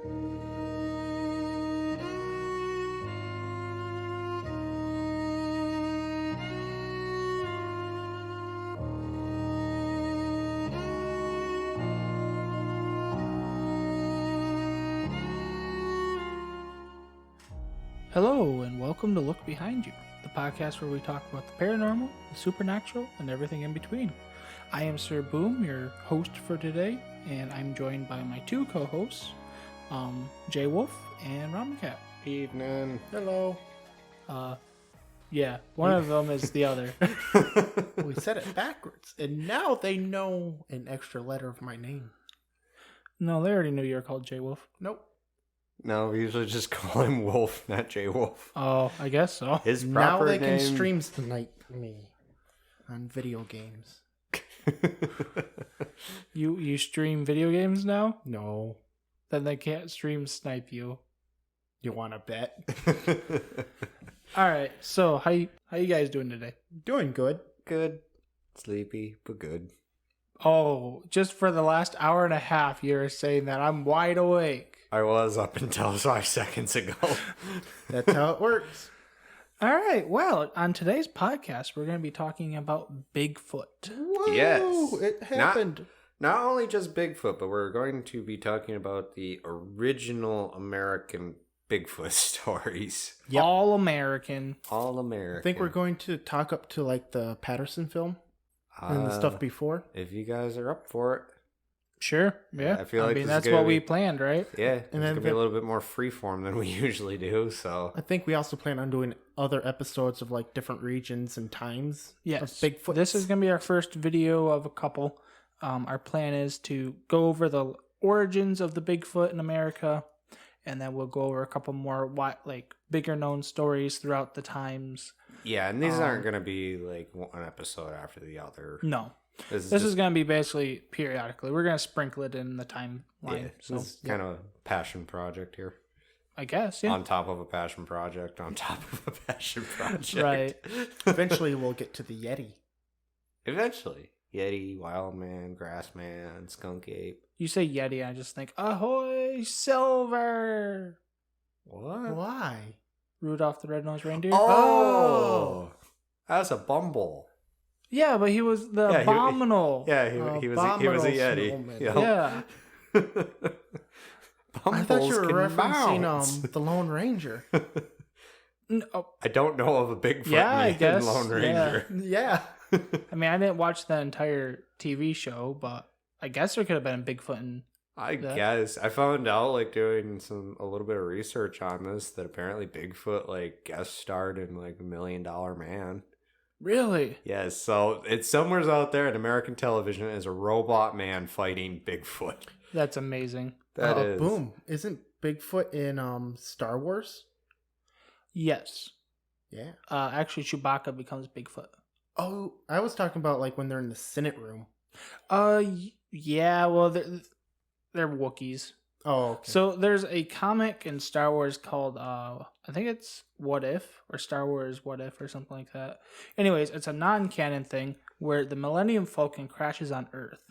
Hello, and welcome to Look Behind You, the podcast where we talk about the paranormal, the supernatural, and everything in between. I am Sir Boom, your host for today, and I'm joined by my two co-hosts, Jay Wolf and Ramen Cat. Evening. Hello. Yeah, one of them is the other. We said it backwards, and now they know an extra letter of my name. No, they already knew you were called Jay Wolf. Nope. No, we usually just call him Wolf, not Jay Wolf. Oh, I guess so. His Now proper they name... can stream snipe me on video games. You stream video games now? No. Then they can't stream snipe you. You want to bet? All right, so how you guys doing today? Doing good. Good. Sleepy, but good. Oh, just for the last hour and a half, you're saying that I'm wide awake. I was up until 5 seconds ago. That's how it works. All right. Well, on today's podcast, we're going to be talking about Bigfoot. Whoa, Yes. it happened. Not only just Bigfoot, but we're going to be talking about the original American Bigfoot stories. Yep. All American. All American. I think we're going to talk up to like the Patterson film and the stuff before. If you guys are up for it. Sure. Yeah. I feel like this is that's gonna what we be- planned, right? Yeah, it's And going then to be a little bit more freeform than we usually do, so... I think we also plan on doing other episodes of like different regions and times Yes. of Bigfoot. This is going to be our first video of a couple. Our plan is to go over the origins of the Bigfoot in America, and then we'll go over a couple more bigger known stories throughout the times. Yeah, and these aren't going to be like one episode after the other. No. This is going to be basically periodically. We're going to sprinkle it in the timeline. Yeah, So this is kind of a passion project here. I guess, yeah. On top of a passion project, on top of a passion project. Right. Eventually, we'll get to the Yeti. Eventually. Yeti, wild man, grass man, skunk ape. You say Yeti, I just think, ahoy, silver! What? Why? Rudolph the Red-Nosed Reindeer? Oh! That's a bumble. Yeah, but he was the abominable. Yeah, he was a Yeti. Snowman. Yeah. I thought you were Bumbles can referencing bounce. the Lone Ranger. No, I don't know of a Bigfoot Yeah, I named guess, Lone yeah. Ranger. Yeah. I mean, I didn't watch the entire TV show, but I guess there could have been a Bigfoot in... I that. guess I found out doing a little bit of research on this that apparently Bigfoot guest starred in $1 Million Man. Really? Yes, so it's somewhere out there in American television as a robot man fighting Bigfoot. That's amazing. That is Boom. Isn't Bigfoot in Star Wars? Yes. Yeah. Actually, Chewbacca becomes Bigfoot. Oh, I was talking about when they're in the Senate room. Yeah, well, they're Wookiees. Oh, okay. So there's a comic in Star Wars called, I think it's What If, or Star Wars What If, or something like that. Anyways, it's a non-canon thing where the Millennium Falcon crashes on Earth.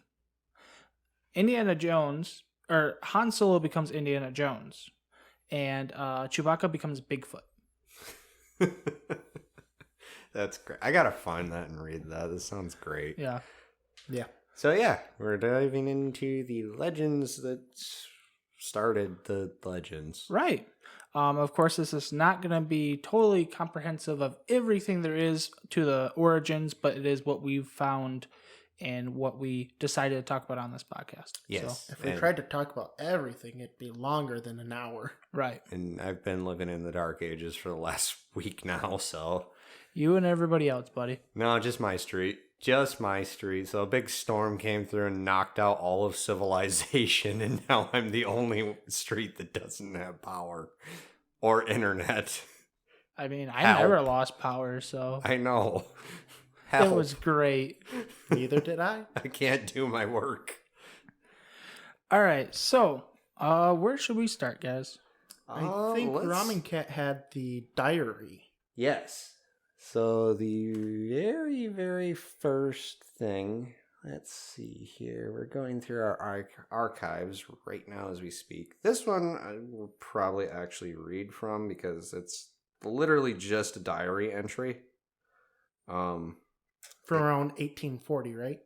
Indiana Jones, or Han Solo becomes Indiana Jones, and Chewbacca becomes Bigfoot. That's great. I gotta find that and read that. This sounds great. Yeah. Yeah. So yeah, we're diving into the legends that started the legends. Right. Of course, this is not going to be totally comprehensive of everything there is to the origins, but it is what we've found and what we decided to talk about on this podcast. Yes. So, If we tried to talk about everything, it'd be longer than an hour. right. And I've been living in the dark ages for the last week now, so... You and everybody else, buddy. No, just my street. Just my street. So a big storm came through and knocked out all of civilization, and now I'm the only street that doesn't have power or internet. I mean, I Help. never lost power, so I know. it Help. was great. Neither did I. I can't do my work. All right, so where should we start, guys? I think Ramen Cat had the diary. Yes. So the very, very first thing Let's see here. We're going through our archives right now as we speak. This one I will probably actually read from because it's literally just a diary entry. From around 1840, right?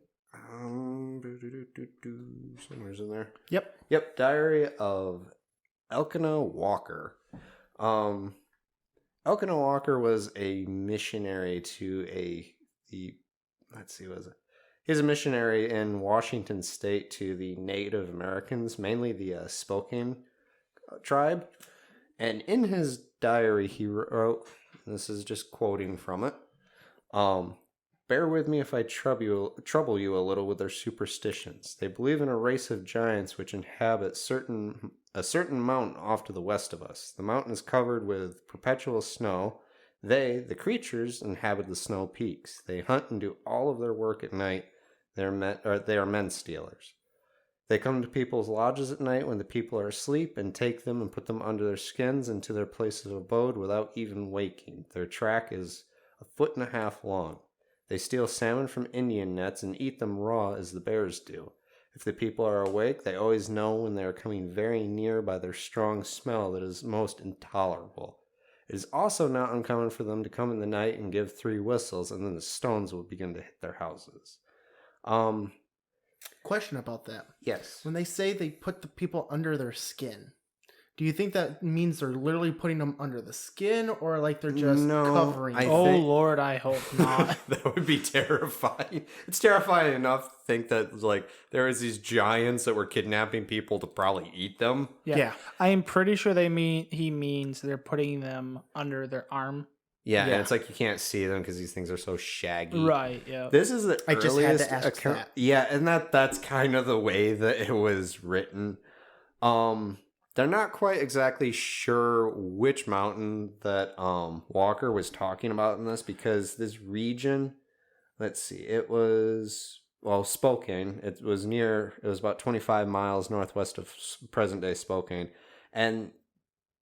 Somewhere's in there. Yep. Diary of Elkanah Walker. Elkanah Walker was a missionary to let's see, was it? He was a missionary in Washington State to the Native Americans, mainly the Spokane tribe. And in his diary, he wrote, this is just quoting from it, bear with me if I trouble you a little with their superstitions. They believe in a race of giants which inhabit a certain mountain off to the west of us. The mountain is covered with perpetual snow. They, the creatures, inhabit the snow peaks. They hunt and do all of their work at night. They are men stealers. They come to people's lodges at night when the people are asleep and take them and put them under their skins into their places of abode without even waking. Their track is 1.5 feet long. They steal salmon from Indian nets and eat them raw as the bears do. If the people are awake, they always know when they are coming very near by their strong smell that is most intolerable. It is also not uncommon for them to come in the night and give 3 whistles, and then the stones will begin to hit their houses. Question about that. Yes. When they say they put the people under their skin, do you think that means they're literally putting them under the skin, or like they're just covering them? Lord, I hope not. That would be terrifying. It's terrifying enough to think that like there is these giants that were kidnapping people to probably eat them. Yeah. I am pretty sure he means they're putting them under their arm. Yeah, and Yeah. it's like you can't see them because these things are so shaggy. Right, yeah. This is the I just had earliest to ask account. that. Yeah, and that's kind of the way that it was written. They're not quite exactly sure which mountain that Walker was talking about in this because this region, let's see, it was Spokane. It was about 25 miles northwest of present-day Spokane, and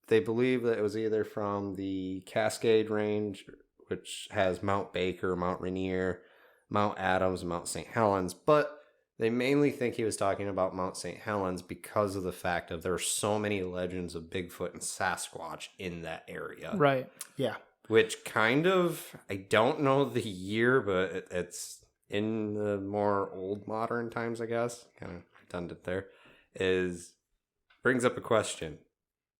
they believe that it was either from the Cascade Range, which has Mount Baker, Mount Rainier, Mount Adams, and Mount St. Helens, but they mainly think he was talking about Mount St. Helens because of the fact that there are so many legends of Bigfoot and Sasquatch in that area. Right. Yeah. Which kind of, I don't know the year, but it's in the more old modern times, I guess. Kind of redundant there. Brings up a question.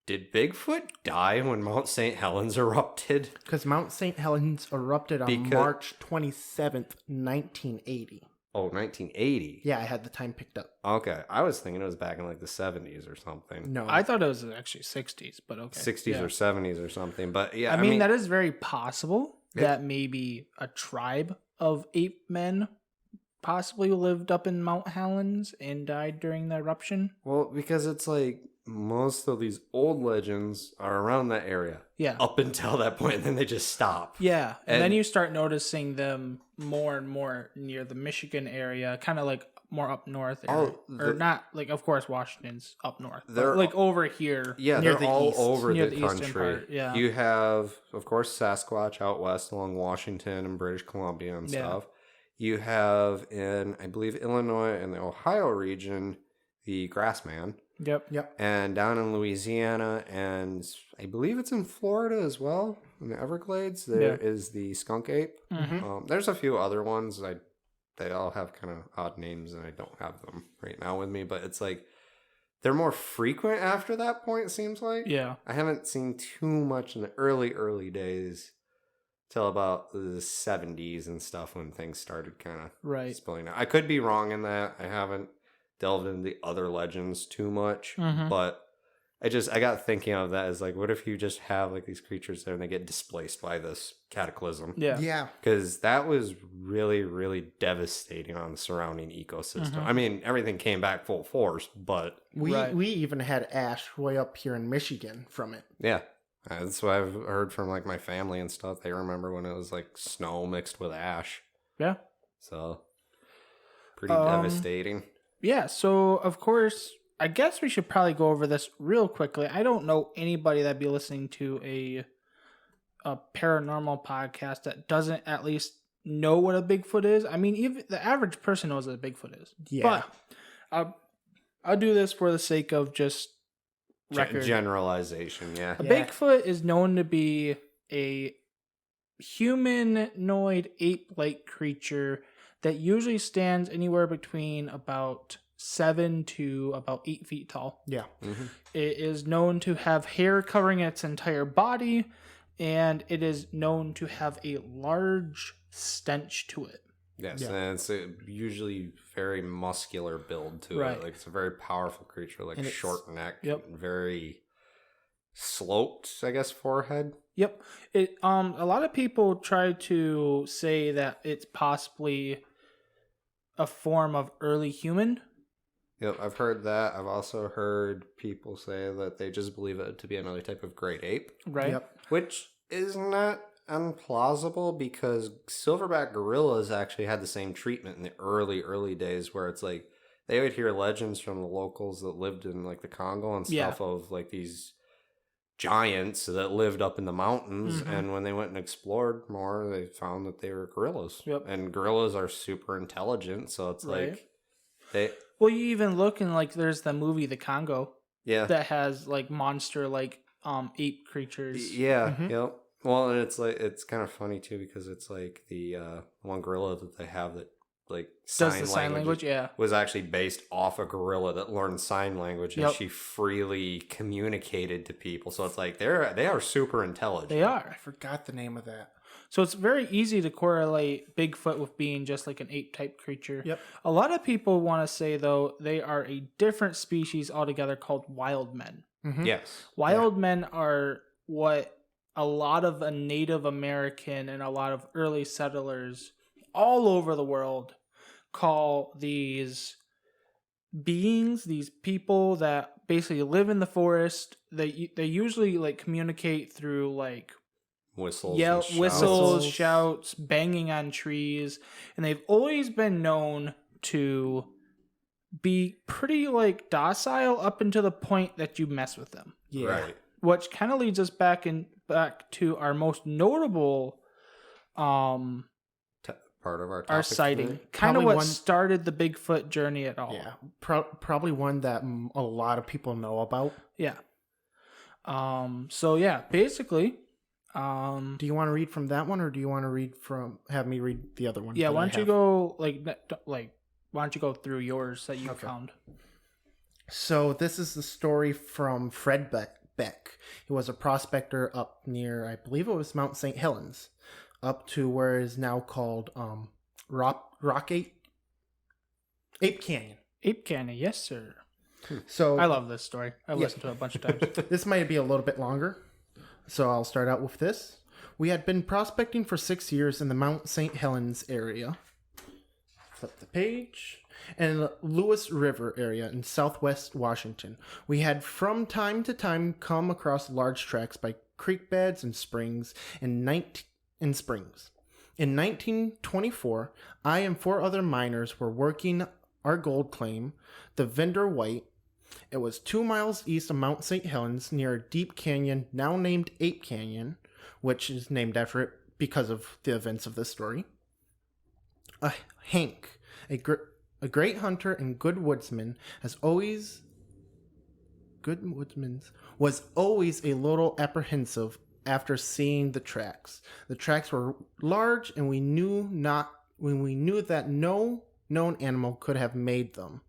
Did Bigfoot die when Mount St. Helens erupted? Because Mount St. Helens erupted on March 27th, 1980. Oh, 1980. Yeah, I had the time picked up. Okay. I was thinking it was back in like the 70s or something. No. I thought it was actually 60s, but okay. 60s or 70s or something. But yeah, I mean, that is very possible that maybe a tribe of ape men possibly lived up in Mount Helens and died during the eruption. Well, because it's like most of these old legends are around that area. Yeah. Up until that point, and then they just stop. Yeah. And then And- you start noticing them more and more near the Michigan area, kind of like more up north. Or not, like, of course, Washington's up north. But They're like over here. Yeah, Near they're the all east. over Near the the eastern country. part, yeah. You have, of course, Sasquatch out west along Washington and British Columbia and Yeah. stuff. You have in, I believe, Illinois and the Ohio region, the Grassman. Yep. And down in Louisiana, and I believe it's in Florida as well, in the Everglades, there is the skunk ape. Mm-hmm. There's a few other ones. They all have kind of odd names, and I don't have them right now with me. But it's like they're more frequent after that point. It seems like. Yeah. I haven't seen too much in the early days till about the 70s and stuff when things started kind of Right. spilling out. I could be wrong in that. I haven't delved into the other legends too much, Mhm. but I got thinking of that as like, what if you just have like these creatures there and they get displaced by this cataclysm? Yeah. Yeah. Because that was really, really devastating on the surrounding ecosystem. Mhm. I mean, everything came back full force, but We Right. even had ash way up here in Michigan from it. yeah. That's what I've heard from like my family and stuff. They remember when it was like snow mixed with ash. Yeah. So pretty Um, devastating. Yeah, so of course, I guess we should probably go over this real quickly. I don't know anybody that'd be listening to a paranormal podcast that doesn't at least know what a Bigfoot is. I mean, even the average person knows what a Bigfoot is. Yeah. But I'll do this for the sake of just record. Generalization, yeah. A Bigfoot is known to be a humanoid ape-like creature that usually stands anywhere between about 7 to about 8 feet tall. Yeah. Mm-hmm. It is known to have hair covering its entire body, and it is known to have a large stench to it. Yes, Yeah. and it's a usually very muscular build to Right. it. Like it's a very powerful creature, like And short neck, Yep. very sloped, I guess, forehead. Yep. It a lot of people try to say that it's possibly a form of early human. Yep, I've heard that. I've also heard people say that they just believe it to be another type of great ape, Right. Yep. which is not unplausible because silverback gorillas actually had the same treatment in the early days, where it's like they would hear legends from the locals that lived in like the Congo and stuff of like these giants that lived up in the mountains, Mhm. and when they went and explored more, they found that they were gorillas. Yep. And gorillas are super intelligent, so it's Right. like they Well, you even look and like there's the movie The Congo yeah. that has like monster like ape creatures. Yeah, Mhm. yep. Well, and it's like it's kind of funny too because it's like the one gorilla that they have that like Does the sign language? Yeah. was actually based off a gorilla that learned sign language and Yep. she freely communicated to people. So it's like they are super intelligent. They are. I forgot the name of that. So it's very easy to correlate Bigfoot with being just like an ape type creature. Yep. A lot of people want to say though they are a different species altogether called wild men. Mhm. Yes. Wild men are what a lot of a Native American and a lot of early settlers all over the world call these beings, these people that basically live in the forest. They usually like communicate through like Whistles. yell, and shouts. whistles, shouts, banging on trees, and they've always been known to be pretty like docile up until the point that you mess with them. Yeah. Right. Which kind of leads us back to our most notable Part of our our topic sighting. tonight. Kind of Probably what one- started the Bigfoot journey at all. Yeah. Probably one that a lot of people know about. Yeah. So yeah, basically, Do you want to read from that one, or do you want to have me read the other one? yeah, that why I don't you have? go why don't you go through yours that you Okay. found? So this is the story from Fred Beck. He was a prospector up near, I believe it was Mount St. Helens, up to where is now called Rock Ape Canyon. Ape Canyon, yes sir. So I love this story. I've listened to it a bunch of times. this might be a little bit longer, so I'll start out with this. We had been prospecting for 6 years in the Mount St. Helens area. Flip the page. And Lewis River area in southwest Washington. We had from time to time come across large tracks by creek beds and springs in springs. In 1924, I and 4 other miners were working our gold claim, the Vendor White. It was 2 miles east of Mount St. Helens near a deep canyon now named Ape Canyon, which is named after it because of the events of this story. Hank, a great hunter and good woodsman, was always a little apprehensive after seeing the tracks. The tracks were large, and we knew that no known animal could have made them.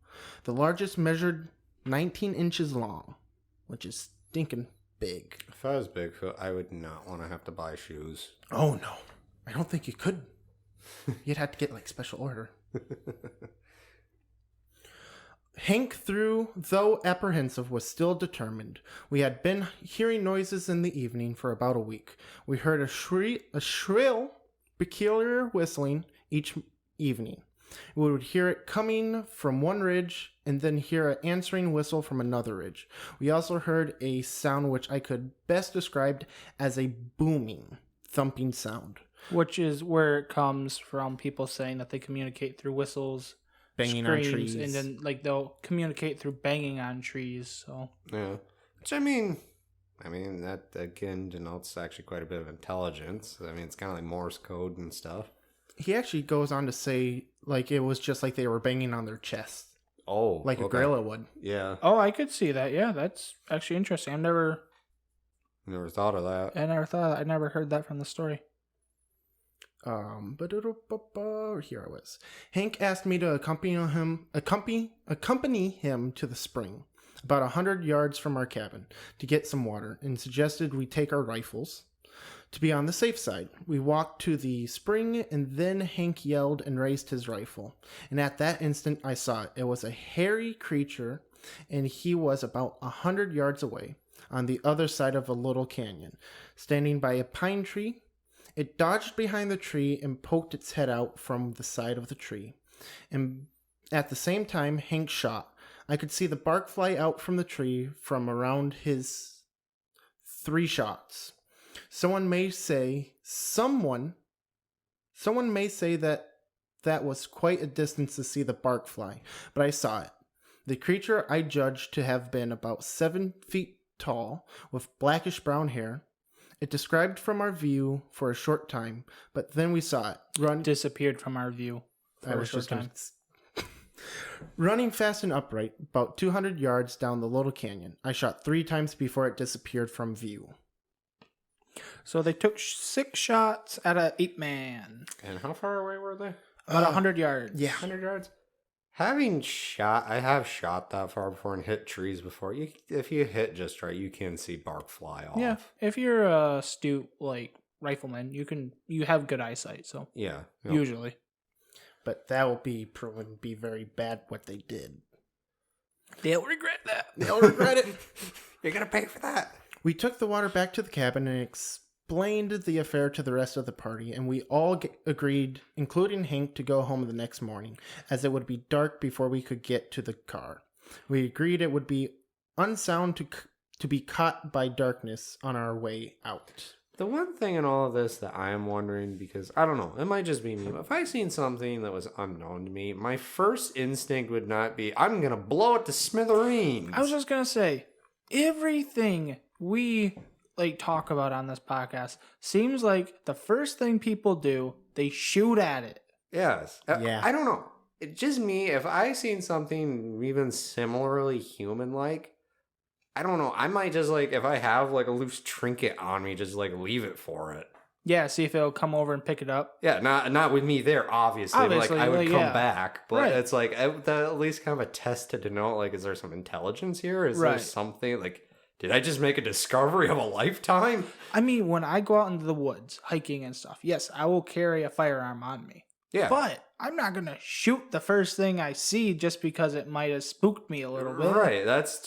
The largest measured 19 inches long, which is stinking big. If I was Bigfoot, I would not want to have to buy shoes. Oh no, I don't think you could. You'd have to get like special order. Hank, though apprehensive, was still determined. We had been hearing noises in the evening for about a week. We heard a shrill, peculiar whistling each evening. We would hear it coming from one ridge and then hear an answering whistle from another ridge. We also heard a sound which I could best describe as a booming, thumping sound. Which is where it comes from people saying that they communicate through whistles, Banging on screams, trees. and then like they'll communicate through banging on trees. So Yeah. Which I mean that again denotes actually quite a bit of intelligence. I mean, it's kind of like Morse code and stuff. He actually goes on to say, like, it was just like they were banging on their chest, Oh, like a gorilla would. Yeah, Oh, I could see that. Yeah, that's actually interesting. never thought of that. I never heard that from the story. Here I was. Hank asked me to accompany him to the spring, about 100 yards from our cabin, to get some water, and suggested we take our rifles to be on the safe side. We walked to the spring, and then Hank yelled and raised his rifle. And at that instant, I saw it. It was a hairy creature, and he was about 100 yards away, on the other side of a little canyon, standing by a pine tree. It dodged behind the tree and poked its head out from the side of the tree. And at the same time, Hank shot. I could see the bark fly out from the tree from around his 3 shots. Someone may say that was quite a distance to see the bark fly, but I saw it. The creature I judged to have been about 7 feet tall, with blackish brown hair. It described from our view for a short time, but then we saw it Disappeared from our view for a short time. Running fast and upright, about 200 yards down the little canyon. I shot 3 times before it disappeared from view. So they took 6 shots at an ape man. And how far away were they? About 100 yards. Yeah. 100 yards. I have shot that far before and hit trees before. If you hit just right, you can see bark fly off. Yeah. If you're a astute rifleman, you have good eyesight. So Yeah. usually. But that will be proven to be very bad what they did. They'll regret that. They'll regret it. You're gonna pay for that. We took the water back to the cabin and explained the affair to the rest of the party, and we all agreed, including Hank, to go home the next morning, as it would be dark before we could get to the car. We agreed it would be unsound to be caught by darkness on our way out. The one thing in all of this that I am wondering, because I don't know, it might just be me, but if I seen something that was unknown to me, my first instinct would not be, I'm gonna blow it to smithereens. I was just gonna say, everything we talk about on this podcast seems like the first thing people do, they shoot at it. Yes. Yeah. I don't know. It's just me. If I seen something even similarly human-like, I don't know. I might just if I have a loose trinket on me, just leave it for it. Yeah, see if it'll come over and pick it up. Yeah, not with me there, obviously. But, I would come yeah. back. But Right. it's at least kind of a test to denote, is there some intelligence here? Is there Right. something, did I just make a discovery of a lifetime? I mean, when I go out into the woods, hiking and stuff, yes, I will carry a firearm on me. Yeah. But I'm not going to shoot the first thing I see just because it might have spooked me a little bit. Right. That's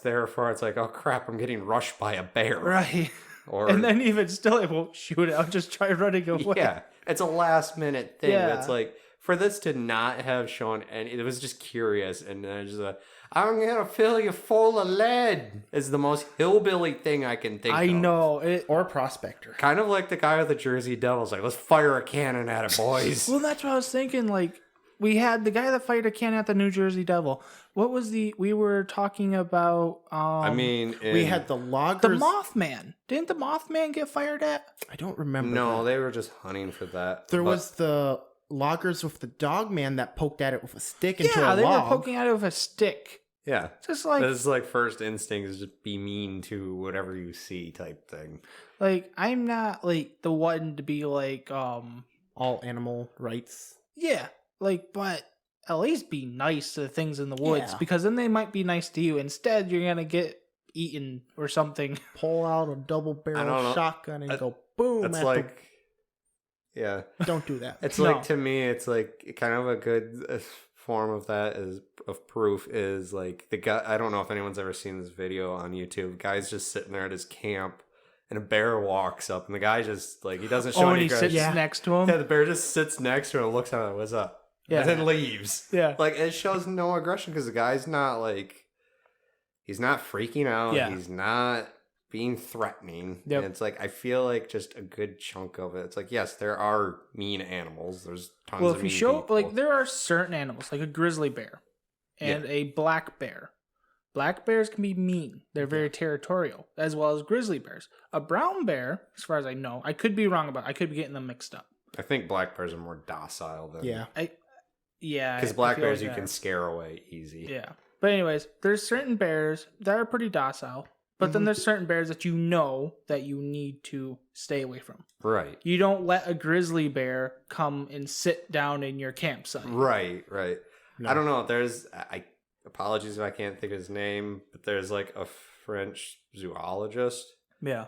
there for, it's oh crap, I'm getting rushed by a bear. Right. Or, And then even still, I won't shoot it. I'll just try running away. yeah, it's a last minute thing. Yeah. It's for this to not have shown any, it was just curious. And then just I'm going to fill you full of lead is the most hillbilly thing I can think of. I know. It, Or Prospector. Kind of like the guy with the Jersey Devils. Let's fire a cannon at it, boys. well, that's what I was thinking. We had the guy that fired a cannon at the New Jersey Devil. What was we were talking about? We had the the loggers. Mothman. Didn't the Mothman get fired at? I don't remember. No, that. they were just hunting for that. There But- was the loggers with the dog man that poked at it with a stick into a Yeah, they log. were poking at it with a stick. Yeah. Just This first instinct is just be mean to whatever you see type thing. I'm not the one to be All animal rights. yeah, but at least be nice to the things in the woods Yeah. because then they might be nice to you. Instead, you're gonna get eaten or something. Pull out a double I don't know. barrel shotgun and go boom. It's yeah. Don't do that. It's No. to me, it's kind of a good form of that of proof is the guy. I don't know if anyone's ever seen this video on YouTube. Guy's just sitting there at his camp, and a bear walks up, and the guy just he doesn't show and any he sits aggression. next to him. Yeah, the bear just sits next to him and looks at him. What's up? Yeah. And then leaves. Yeah. It shows no aggression because the guy's not he's not freaking out. Yeah. He's not being threatening. Yep. And it's I feel just a good chunk of it. It's yes, there are mean animals. There's tons Well, of if mean you show people. there are certain animals like a grizzly bear and a black bear. Black bears can be mean. They're very territorial, as well as grizzly bears. A brown bear, as far as I know, I could be wrong about. I could be getting them mixed up. I think black bears are more docile than Yeah. Yeah. because I black feel bears like you can scare away easy. Yeah. But anyways, there's certain bears that are pretty docile, but then there's certain bears that you know that you need to stay away from. Right. You don't let a grizzly bear come and sit down in your campsite. Right. No. I don't know. I apologies if I can't think of his name, but there's like a French zoologist. Yeah.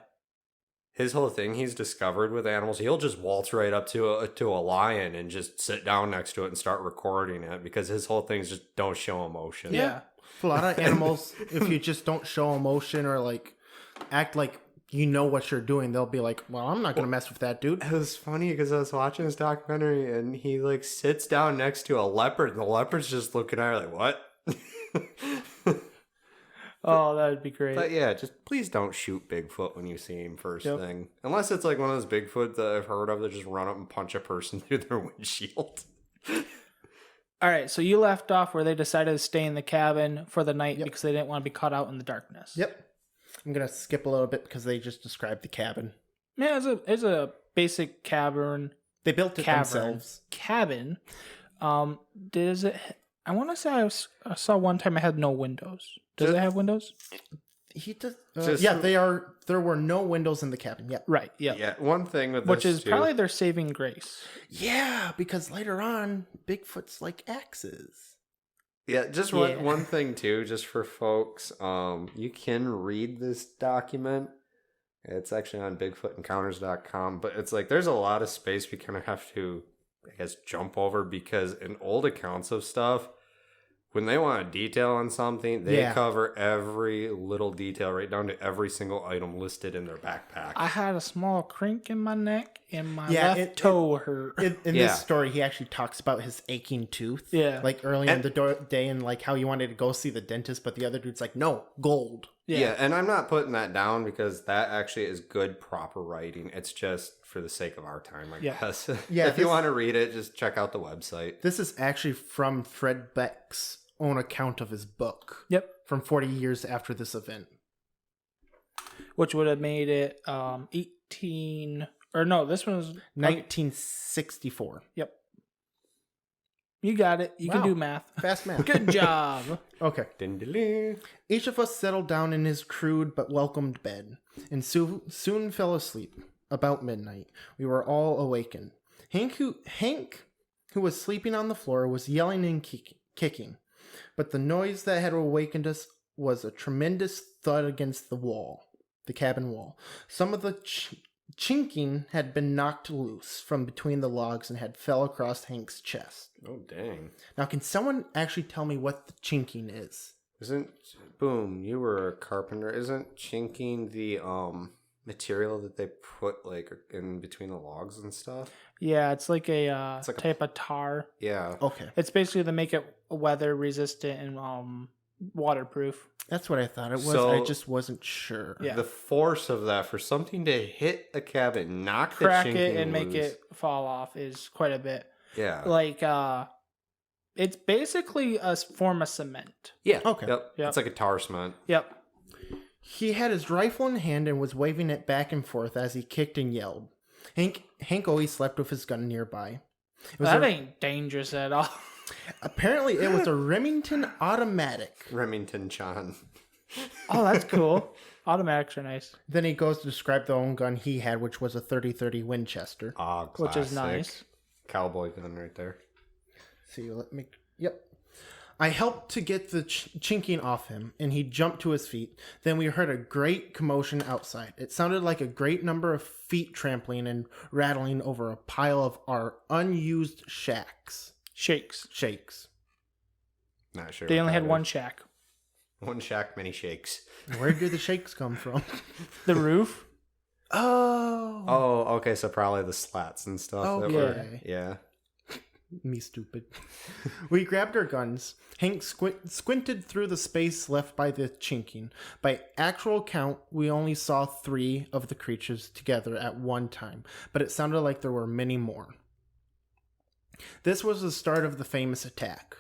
His whole thing he's discovered with animals, he'll just waltz right up to a lion and just sit down next to it and start recording it because his whole thing is just don't show emotion. Yeah. A lot of animals, if you just don't show emotion or like act like you know what you're doing, they'll be like, well, I'm not going to mess with that dude. It was funny because I was watching this documentary and he like sits down next to a leopard and the leopard's just looking at her like, what? Oh, that would be great. But yeah, just please don't shoot Bigfoot when you see him first Yep. thing. Unless it's like one of those Bigfoot that I've heard of that just run up and punch a person through their windshield. All right, so you left off where they decided to stay in the cabin for the night Yep. because they didn't want to be caught out in the darkness. Yep. I'm going to skip a little bit because they just described the cabin. Yeah, it's a basic cavern. They built it themselves. Cabin. Does it? I want to say I saw one time it had no windows. Does it have windows? He does. Just- Yeah, there were no windows in the cabin. Yep. Right. Yeah. Yeah, one thing with Which this is too, probably their saving grace. Yeah, because later on, Bigfoot's like axes. yeah, just Yeah. one thing too, just for folks, you can read this document. It's actually on BigfootEncounters.com, but it's like there's a lot of space we kind of have to, I guess, jump over because in old accounts of stuff, when they want a detail on something, they Yeah. cover every little detail right down to every single item listed in their backpack. I had a small crink in my neck and my Yeah, left toe hurt. In Yeah. this story, he actually talks about his aching tooth. Yeah. Like early in the day and like how he wanted to go see the dentist, but the other dude's like, no, gold. Yeah, and I'm not putting that down because that actually is good, proper writing. It's just for the sake of our time, I Yeah. guess. Yeah, if you this- want to read it, just check out the website. This is actually from Fred Beck's own account of his book. Yep. From 40 years after this event. Which would have made it 18 or no, this one was 1964. Yep. You got it. You can Wow. do math. Fast math. Good job. Okay. Ding-ding-ding. Each of us settled down in his crude but welcomed bed, and soon fell asleep. About midnight, we were all awakened. Hank, who was sleeping on the floor, was yelling and kicking, but the noise that had awakened us was a tremendous thud against the cabin wall. Some of the chinking had been knocked loose from between the logs and had fell across Hank's chest. Oh, dang. Now, can someone actually tell me what the chinking is? Boom, you were a carpenter. Isn't chinking the material that they put like in between the logs and stuff? Yeah, it's like a It's like a- type of tar. Yeah. Okay, It's basically to make it weather resistant and waterproof. that's what I thought it was. So- I just wasn't sure. Yeah. The force of that for something to hit a cabin, knock Crack the it chinking and make loose. it fall off is quite a bit. Yeah. Like it's basically a form of cement. Yeah. Okay. Yep. Yep. It's like a tar cement. Yep. He had his rifle in hand and was waving it back and forth as he kicked and yelled. Hank always slept with his gun nearby. It was That a- ain't dangerous at all. apparently, it was a Remington automatic. Remington Chan. Oh, that's cool. Automatics are nice, Then he goes to describe the own gun he had, which was a 30-30 Winchester. Ah, which is classic. nice. Cowboy gun right there. See, let me. Yep. I helped to get the chinking off him, and he jumped to his feet. Then we heard a great commotion outside. It sounded like a great number of feet trampling and rattling over a pile of our unused shakes. Shakes. Not sure. They what only that had one is. shack. One shack, many shakes. Where did the shakes come from? The roof. Oh. Oh, okay. So probably the slats and stuff. Oh, that yeah. were, yeah. Me stupid. We grabbed our guns. Hank squinted through the space left by the chinking. By actual count, we only saw 3 of the creatures together at one time, but it sounded like there were many more. This was the start of the famous attack.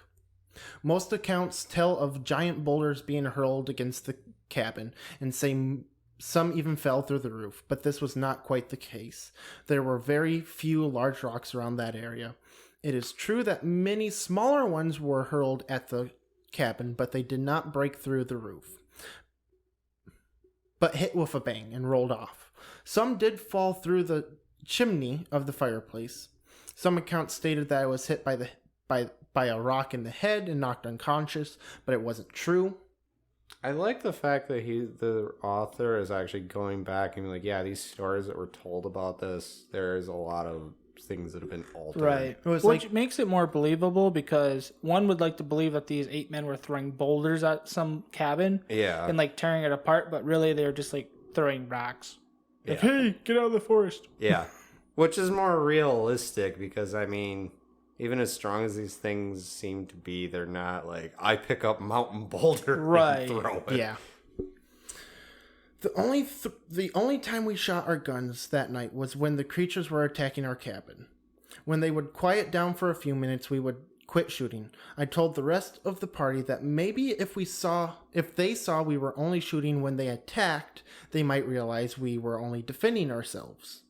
Most accounts tell of giant boulders being hurled against the cabin and say Some even fell through the roof, but this was not quite the case. There were very few large rocks around that area. It is true that many smaller ones were hurled at the cabin, but they did not break through the roof, but hit with a bang and rolled off. Some did fall through the chimney of the fireplace. Some accounts stated that I was hit by a rock in the head and knocked unconscious, but it wasn't true. I like the fact that the author is actually going back and being like, yeah, these stories that were told about this, there's a lot of things that have been altered. Right. It was Which like- makes it more believable because one would like to believe that these 8 men were throwing boulders at some cabin Yeah. and like tearing it apart, but really they were just like throwing rocks. Like, Yeah. hey, get out of the forest. Yeah. Which is more realistic because, I mean, even as strong as these things seem to be, they're not like, I pick up mountain boulder Right. and throw it. Yeah. The only time we shot our guns that night was when the creatures were attacking our cabin. When they would quiet down for a few minutes, we would quit shooting. I told the rest of the party that maybe if they saw we were only shooting when they attacked, they might realize we were only defending ourselves.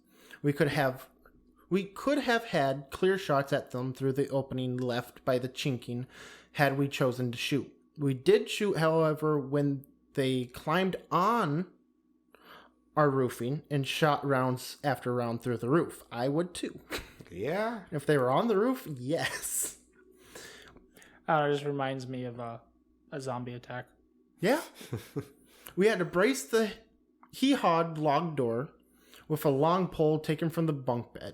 We could have had clear shots at them through the opening left by the chinking had we chosen to shoot. We did shoot, however, when they climbed on our roofing and shot rounds after round through the roof. I would too. Yeah. If they were on the roof, yes. I don't know, it just reminds me of a zombie attack. Yeah. We had to brace the hee-hawed log door with a long pole taken from the bunk bed.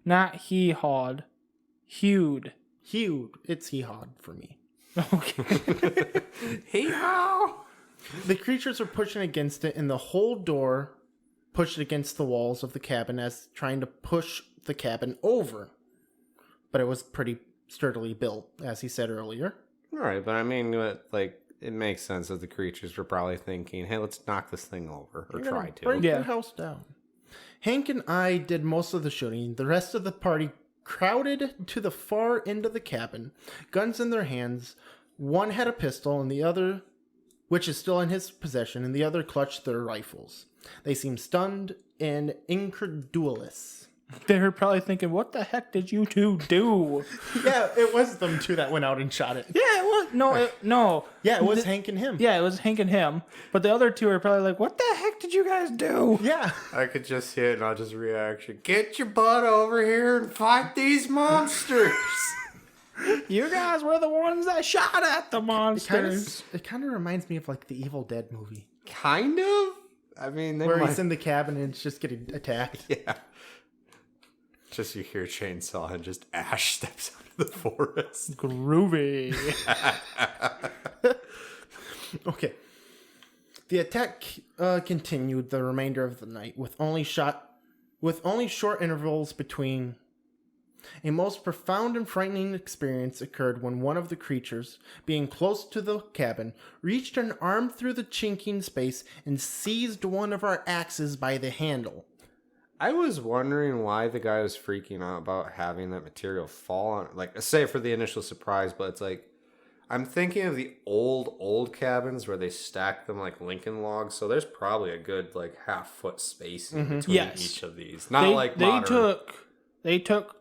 Not he-hawed. Hewed. Hewed. It's hee-hawed for me. Okay. Hey-how! The creatures were pushing against it, and the whole door pushed against the walls of the cabin as trying to push the cabin over. But it was pretty sturdily built, as he said earlier. All right, but I mean, like, it makes sense that the creatures were probably thinking, hey, let's knock this thing over, or You're gonna try to. break Yeah. the house down. Hank and I did most of the shooting. The rest of the party crowded to the far end of the cabin, guns in their hands. One had a pistol, and the other, which is still in his possession, and the other clutched their rifles. They seemed stunned and incredulous. They were probably thinking, what the heck did you two do? Yeah, it was them two that went out and shot it. Yeah, it was. No. Yeah, it was Hank and him. Yeah, it was Hank and him. But the other two are probably like, what the heck did you guys do? Yeah. I could just hear Nodge's reaction. Get your butt over here and fight these monsters! You guys were the ones that shot at the monsters. It kind of reminds me of like the Evil Dead movie. Kind of? I mean, they Where might... he's in the cabin and it's just getting attacked. Yeah. Just you hear chainsaw and just Ash steps out of the forest. Groovy. Okay. The attack continued the remainder of the night with only short intervals between. A most profound and frightening experience occurred when one of the creatures, being close to the cabin, reached an arm through the chinking space and seized one of our axes by the handle. I was wondering why the guy was freaking out about having that material fall on, like, say for the initial surprise, but it's like, I'm thinking of the old cabins where they stack them like Lincoln logs, so there's probably a good like half-foot space in between Yes. each of these. Not like modern. They took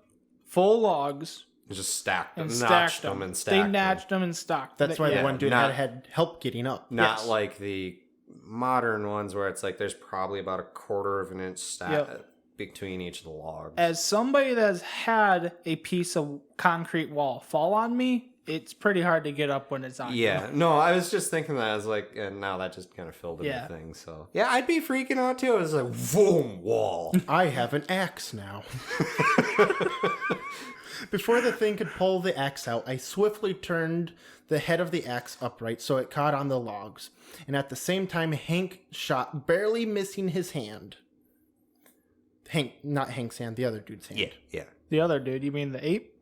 full logs Just stacked them, and notched stacked them, them. and stacked They them. notched them and stacked them. That's why the Yeah, one dude not- had help getting up. Not Yes. like the modern ones where it's like there's probably about a quarter of an inch stack between each of the logs. As somebody that's had a piece of concrete wall fall on me, it's pretty hard to get up when it's on you. Yeah, no, I was just thinking that as like, and now that just kind of filled in Yeah. the thing. So yeah, I'd be freaking out too. It was like, boom, wall. I have an axe now. Before the thing could pull the axe out, I swiftly turned the head of the axe upright so it caught on the logs. And at the same time, Hank shot, barely missing his hand. Not Hank's hand, the other dude's hand. Yeah. The other dude, you mean the ape?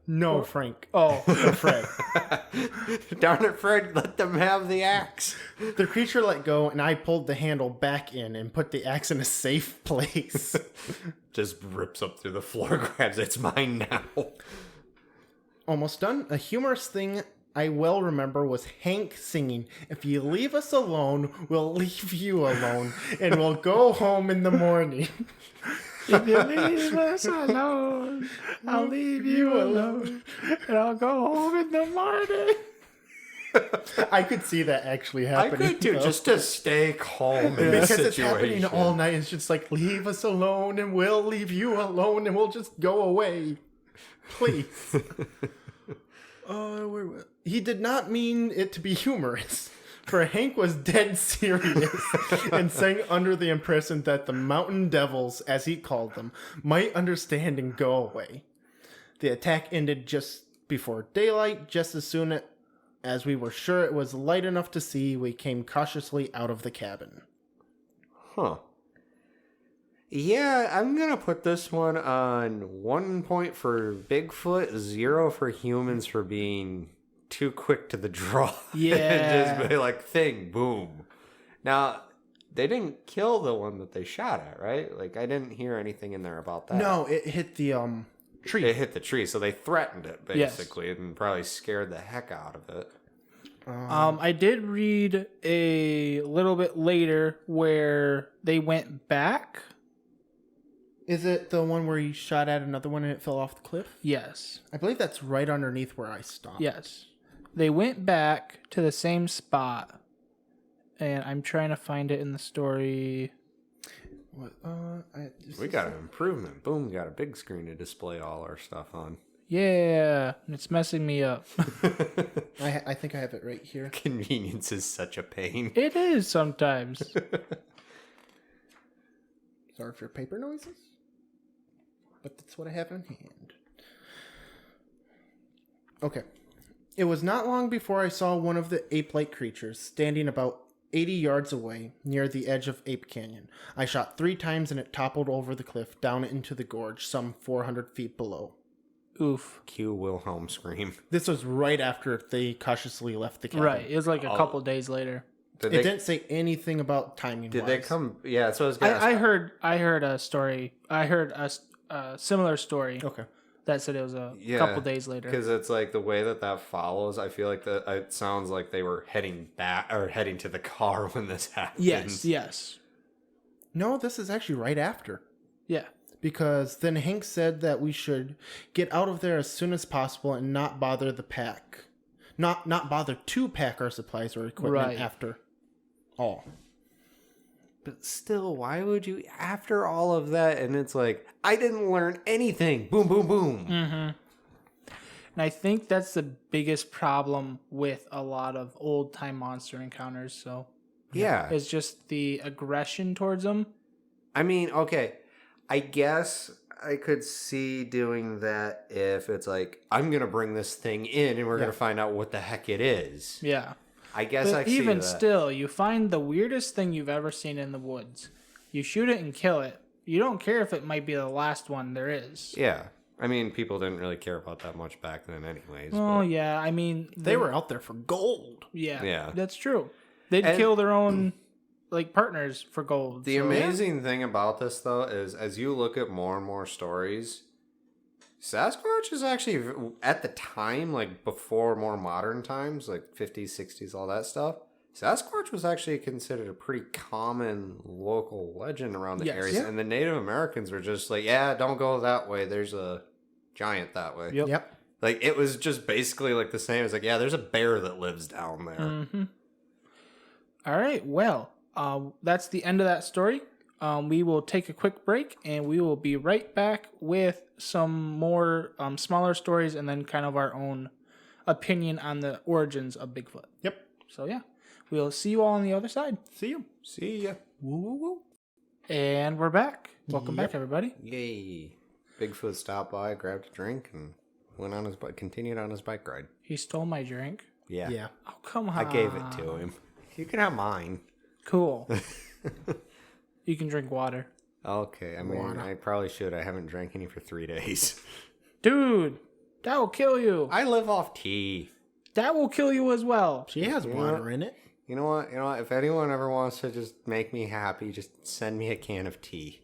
No, Frank. Oh, Fred. Darn it, Fred, let them have the axe. The creature let go, and I pulled the handle back in and put the axe in a safe place. Just rips up through the floor, grabs it. It's mine now. Almost done. A humorous thing I well remember was Hank singing, "If you leave us alone, we'll leave you alone, and we'll go home in the morning." If you leave us alone, I'll leave you alone, and I'll go home in the morning. I could see that actually I happening. could too, though. just to stay calm in this Because it's situation. happening all night. It's just like, leave us alone and we'll leave you alone and we'll just go away. Please. He did not mean it to be humorous. For Hank was dead serious and sang under the impression that the mountain devils, as he called them, might understand and go away. The attack ended just before daylight. Just as soon as we were sure it was light enough to see, we came cautiously out of the cabin. Huh. Yeah, I'm going to put this one on 1 point for Bigfoot, 0 for humans for being too quick to the draw. Yeah. And just be like, thing, boom. Now, they didn't kill the one that they shot at, right? Like, I didn't hear anything in there about that. No, it hit the tree. It hit the tree, so they threatened it, basically, and probably scared the heck out of it. I did read a little bit later where they went back. Is it the one where he shot at another one and it fell off the cliff? Yes. I believe that's right underneath where I stopped. Yes. They went back to the same spot, and I'm trying to find it in the story. What? We got an improvement. Boom, got a big screen to display all our stuff on. Yeah, it's messing me up. I think I have it right here. Convenience is such a pain. It is sometimes. Sorry for paper noises, but that's what I have in hand. Okay. It was not long before I saw one of the ape-like creatures standing about 80 yards away near the edge of Ape Canyon. I shot 3 times and it toppled over the cliff down into the gorge some 400 feet below. Oof. Cue Wilhelm scream. This was right after they cautiously left the cabin. Right. It was like a couple days later. It didn't say anything about timing. Did they come? Yeah, that's what I was going to ask. I heard a story. I heard a similar story. Okay. That said it was a couple days later. Because it's like the way that follows. I feel like that it sounds like they were heading back or heading to the car when this happened. Yes. No, this is actually right after. Yeah. Because then Hank said that we should get out of there as soon as possible and not bother the pack. Not bother to pack our supplies or equipment after all. But still, why would you, after all of that, and it's like, I didn't learn anything. Boom, boom, boom. Mm-hmm. And I think that's the biggest problem with a lot of old-time monster encounters, so... Yeah. It's just the aggression towards them. I mean, okay, I guess I could see doing that if it's like, I'm going to bring this thing in and we're going to find out what the heck it is. Yeah. I guess but I see even that. still, you find the weirdest thing you've ever seen in the woods. You shoot it and kill it. You don't care if it might be the last one there is. Yeah. I mean, people didn't really care about that much back then anyways. Oh, but... yeah. I mean... They were out there for gold. Yeah. That's true. They'd kill their own partners for gold. The amazing thing about this, though, is as you look at more and more stories, Sasquatch is actually, at the time, like before more modern times, like 50s, 60s, all that stuff, Sasquatch was actually considered a pretty common local legend around the areas. Yeah. And the Native Americans were just like, yeah, don't go that way. There's a giant that way. Yep. Like, it was just basically like the same. It's like, yeah, there's a bear that lives down there. Mm-hmm. All right. Well, that's the end of that story. We will take a quick break and we will be right back with some more smaller stories and then kind of our own opinion on the origins of Bigfoot. Yep. So, yeah, we'll see you all on the other side. See you. See ya. Woo, woo, woo. And we're back. Welcome back, everybody. Yay. Bigfoot stopped by, grabbed a drink, and went on his continued on his bike ride. He stole my drink. Yeah. Yeah. Oh, come on. I gave it to him. You can have mine. Cool. You can drink water. Okay, I mean, I probably should. I haven't drank any for 3 days. Dude, that will kill you. I live off tea. That will kill you as well. She has water in it. You know what? If anyone ever wants to just make me happy, just send me a can of tea.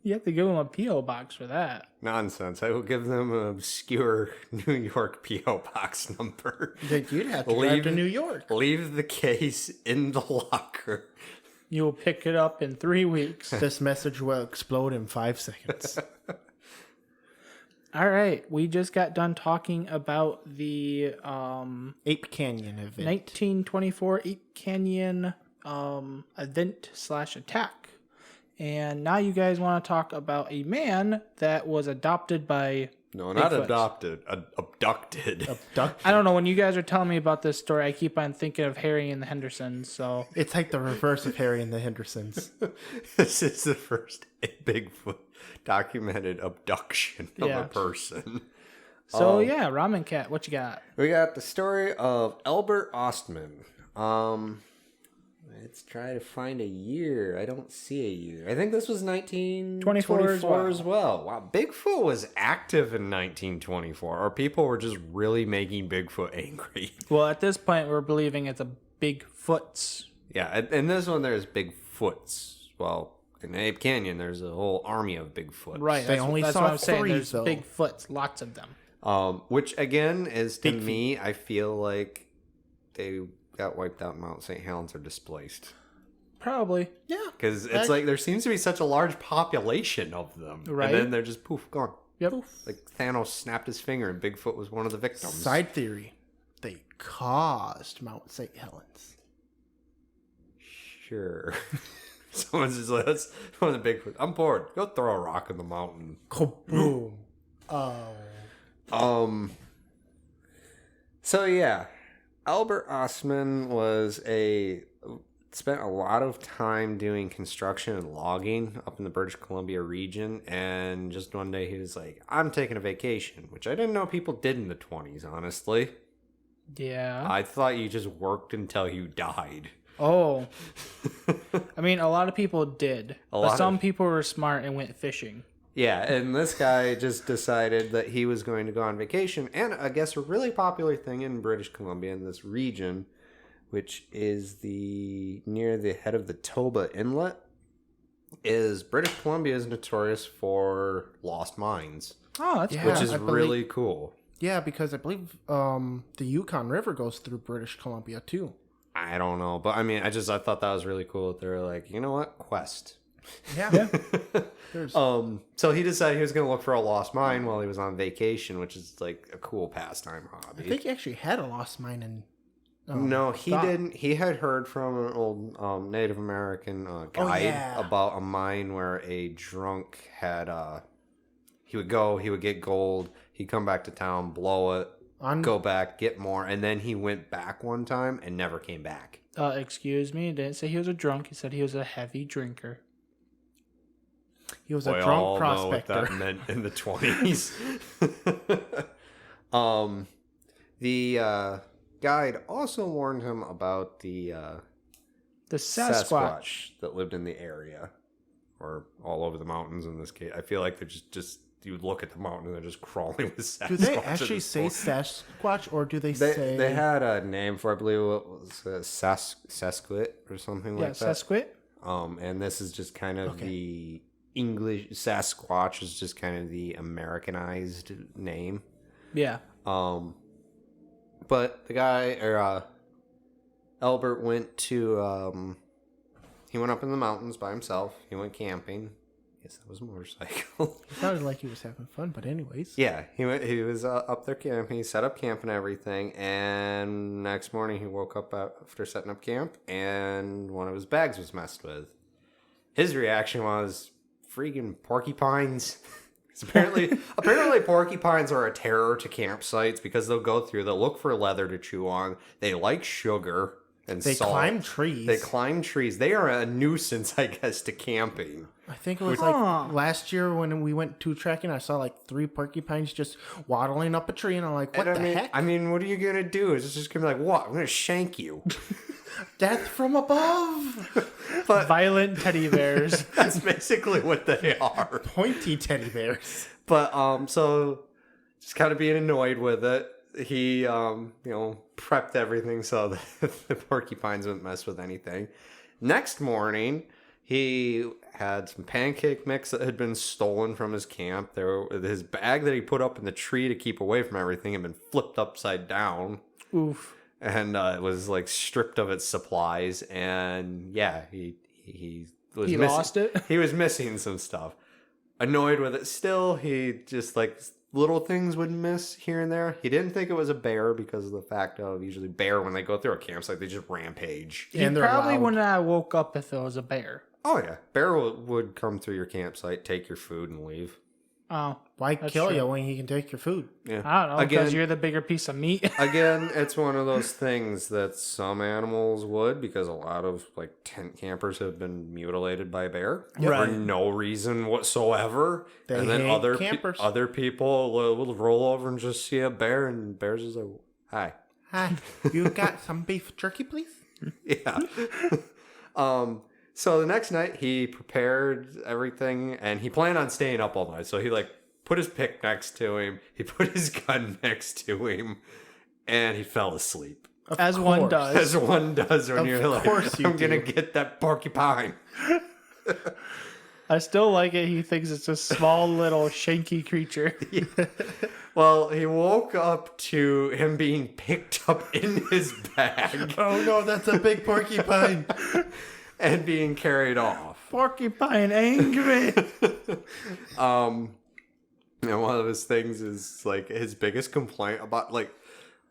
You have to give them a P.O. box for that. Nonsense. I will give them an obscure New York P.O. box number. That you'd have to drive to New York. Leave the case in the locker. You will pick it up in 3 weeks. This message will explode in 5 seconds. All right. We just got done talking about the Ape Canyon event. 1924 Ape Canyon event/attack. And now you guys want to talk about a man that was adopted by No, not Bigfoot. adopted. Abducted. Abduction. I don't know. When you guys are telling me about this story, I keep on thinking of Harry and the Hendersons. So It's like the reverse of Harry and the Hendersons. This is the first Bigfoot documented abduction of Yeah. a person. yeah, Ramen Cat, what you got? We got the story of Albert Ostman. Let's try to find a year. I don't see a year. I think this was 1924 as well. Wow, Bigfoot was active in 1924, or people were just really making Bigfoot angry. Well, at this point, we're believing it's a Bigfoots. Yeah, in this one there's Bigfoots. Well, in Ape Canyon there's a whole army of Bigfoots. Right. They That's, only that's saw what I'm saying. 3, There's though. Bigfoots, lots of them. Which again is to Big me, I feel like they got wiped out in Mount St. Helens or displaced. Probably. Yeah. Because it's like there seems to be such a large population of them. Right. And then they're just poof, gone. Yep. Like Thanos snapped his finger and Bigfoot was one of the victims. Side theory. They caused Mount St. Helens. Sure. Someone's just like, that's one of the Bigfoot. I'm bored. Go throw a rock in the mountain. Kaboom. So yeah, Albert Ostman spent a lot of time doing construction and logging up in the British Columbia region, and just one day he was like, I'm taking a vacation, which I didn't know people did in the 20s, honestly. Yeah. I thought you just worked until you died. Oh. I mean, a lot of people did. But lot some of- people were smart and went fishing. Yeah, and this guy just decided that he was going to go on vacation, and I guess a really popular thing in British Columbia in this region, which is near the head of the Toba Inlet, is British Columbia is notorious for lost mines, Oh, that's Yeah. cool. which is I believe- really cool. Yeah, because I believe the Yukon River goes through British Columbia too. I don't know, but I mean, I thought that was really cool that they were like, you know what, quest. Yeah. There's So he decided he was going to look for a lost mine while he was on vacation, which is like a cool pastime I hobby. think he actually had a lost mine in. No, he thought- didn't. He had heard from an old Native American guide yeah. about a mine where a drunk had. He would go, he would get gold, he'd come back to town, blow it, go back, get more, and then he went back one time and never came back. Excuse me. He didn't say he was a drunk. He said he was a heavy drinker. He was a We drunk all know what prospector. that meant in the 20s. The guide also warned him about the The Sasquatch. that lived in the area, or all over the mountains in this case. I feel like they're just you would look at the mountain and they're just crawling with Sasquatch. Do they at actually this say point. Sasquatch or do they, They, say. they had a name for, I believe it was Sasquatch or something Yeah, like that. Sasquatch. And this is just kind of Okay. the English. Sasquatch is just kind of the Americanized name. Yeah. But the guy, or Albert went to, he went up in the mountains by himself. He went camping. I guess that was a motorcycle. It sounded like he was having fun, but anyways. Yeah, he was up there camping. He set up camp and everything. And next morning he woke up after setting up camp, and one of his bags was messed with. His reaction was freaking porcupines. 'Cause apparently porcupines are a terror to campsites because they'll look for leather to chew on. They like sugar and They salt. climb trees. They climb trees. They are a nuisance, I guess, to camping. I think it was Huh. like last year when we went to trekking, I saw like 3 porcupines just waddling up a tree, and I'm like, what And the heck? I mean, what are you gonna do? It's just gonna be like, what? I'm gonna shank you. Death from above! But Violent teddy bears. that's basically what they are. Pointy teddy bears. But so just kind of being annoyed with it, he prepped everything so that the porcupines wouldn't mess with anything. Next morning, He had some pancake mix that had been stolen from his camp. His bag that he put up in the tree to keep away from everything had been flipped upside down. Oof. And it was like stripped of its supplies. And yeah, he was He lost it? He was missing some stuff. Annoyed with it still, he just like little things would miss here and there. He didn't think it was a bear because of the fact of usually bear, when they go through a campsite, they just rampage. He And they're probably loud. wouldn't have woke up if it was a bear. Oh yeah, bear would come through your campsite, take your food, and leave. Oh, Why That's kill true. you when he can take your food? Yeah. I don't know, because Again, you're the bigger piece of meat. again, it's one of those things that some animals would, because a lot of like tent campers have been mutilated by a bear for Right. no reason whatsoever. They and then hate other campers. other people will roll over and just see a bear, and bears is like, hi. Hi, you got some beef jerky, please? Yeah. So the next night he prepared everything and he planned on staying up all night. So he like put his pick next to him, he put his gun next to him, and he fell asleep. Of As one course. does. As one does when Of you're like, course you I'm gonna do. get that porcupine. I still like it. He thinks it's a small little shanky creature. Well, he woke up to him being picked up in his bag Oh no, that's a big porcupine. and being carried off. Porcupine angry. And one of his things is like his biggest complaint about like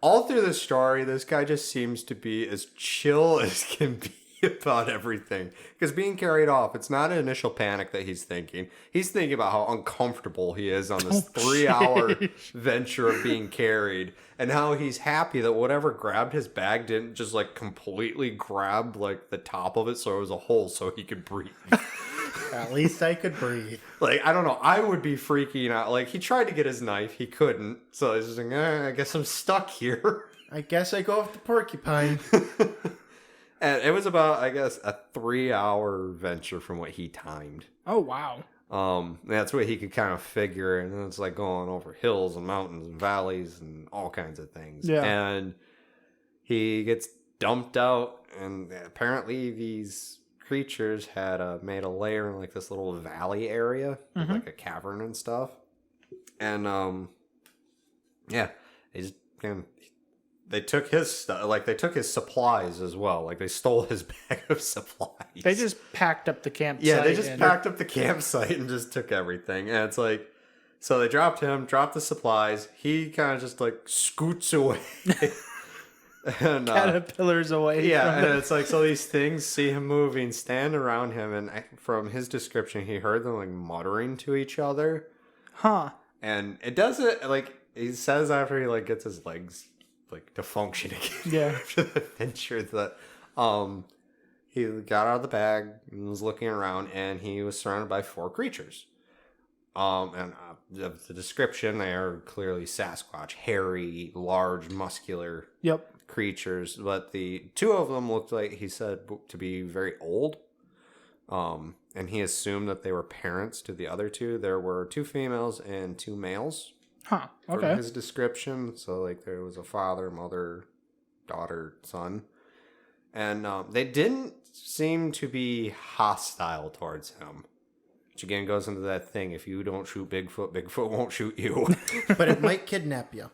all through the story, this guy just seems to be as chill as can be about everything. Because being carried off, it's not an initial panic that he's thinking. He's thinking about how uncomfortable he is on this 3-hour venture of being carried, and how he's happy that whatever grabbed his bag didn't just like completely grab like the top of it so it was a hole so he could breathe. At least I could breathe. Like, I don't know. I would be freaking out. Like, he tried to get his knife. He couldn't. So he's just like, I guess I'm stuck here. I guess I go with the porcupine. And it was about, I guess, a 3-hour venture from what he timed. Oh, wow. That's what he could kind of figure. And it's like going over hills and mountains and valleys and all kinds of things. Yeah. And he gets dumped out. And apparently these creatures had made a lair in like this little valley area, with, like a cavern and stuff. And yeah, they took his stuff, like they took his supplies as well. Like they stole his bag of supplies. They just packed up the campsite. yeah, they just and- packed up the campsite and just took everything. And it's like, so they dropped the supplies. He kind of just like scoots away. And caterpillars away. yeah, from and it. it's like, so these things see him moving, stand around him, and from his description, he heard them like muttering to each other. Huh. And it doesn't, like, he says after he like gets his legs like to function again. Yeah. After the adventure that he got out of the bag and was looking around, and he was surrounded by 4 creatures. And the description, they are clearly Sasquatch, hairy, large, muscular Yep. creatures, but the 2 of them looked like, he said, to be very old. And he assumed that they were parents to the other 2. There were 2 females and 2 males. Huh. From Okay. his description. So like there was a father, mother, daughter, son. And they didn't seem to be hostile towards him. Which again goes into that thing, if you don't shoot Bigfoot, Bigfoot won't shoot you. But it might kidnap you.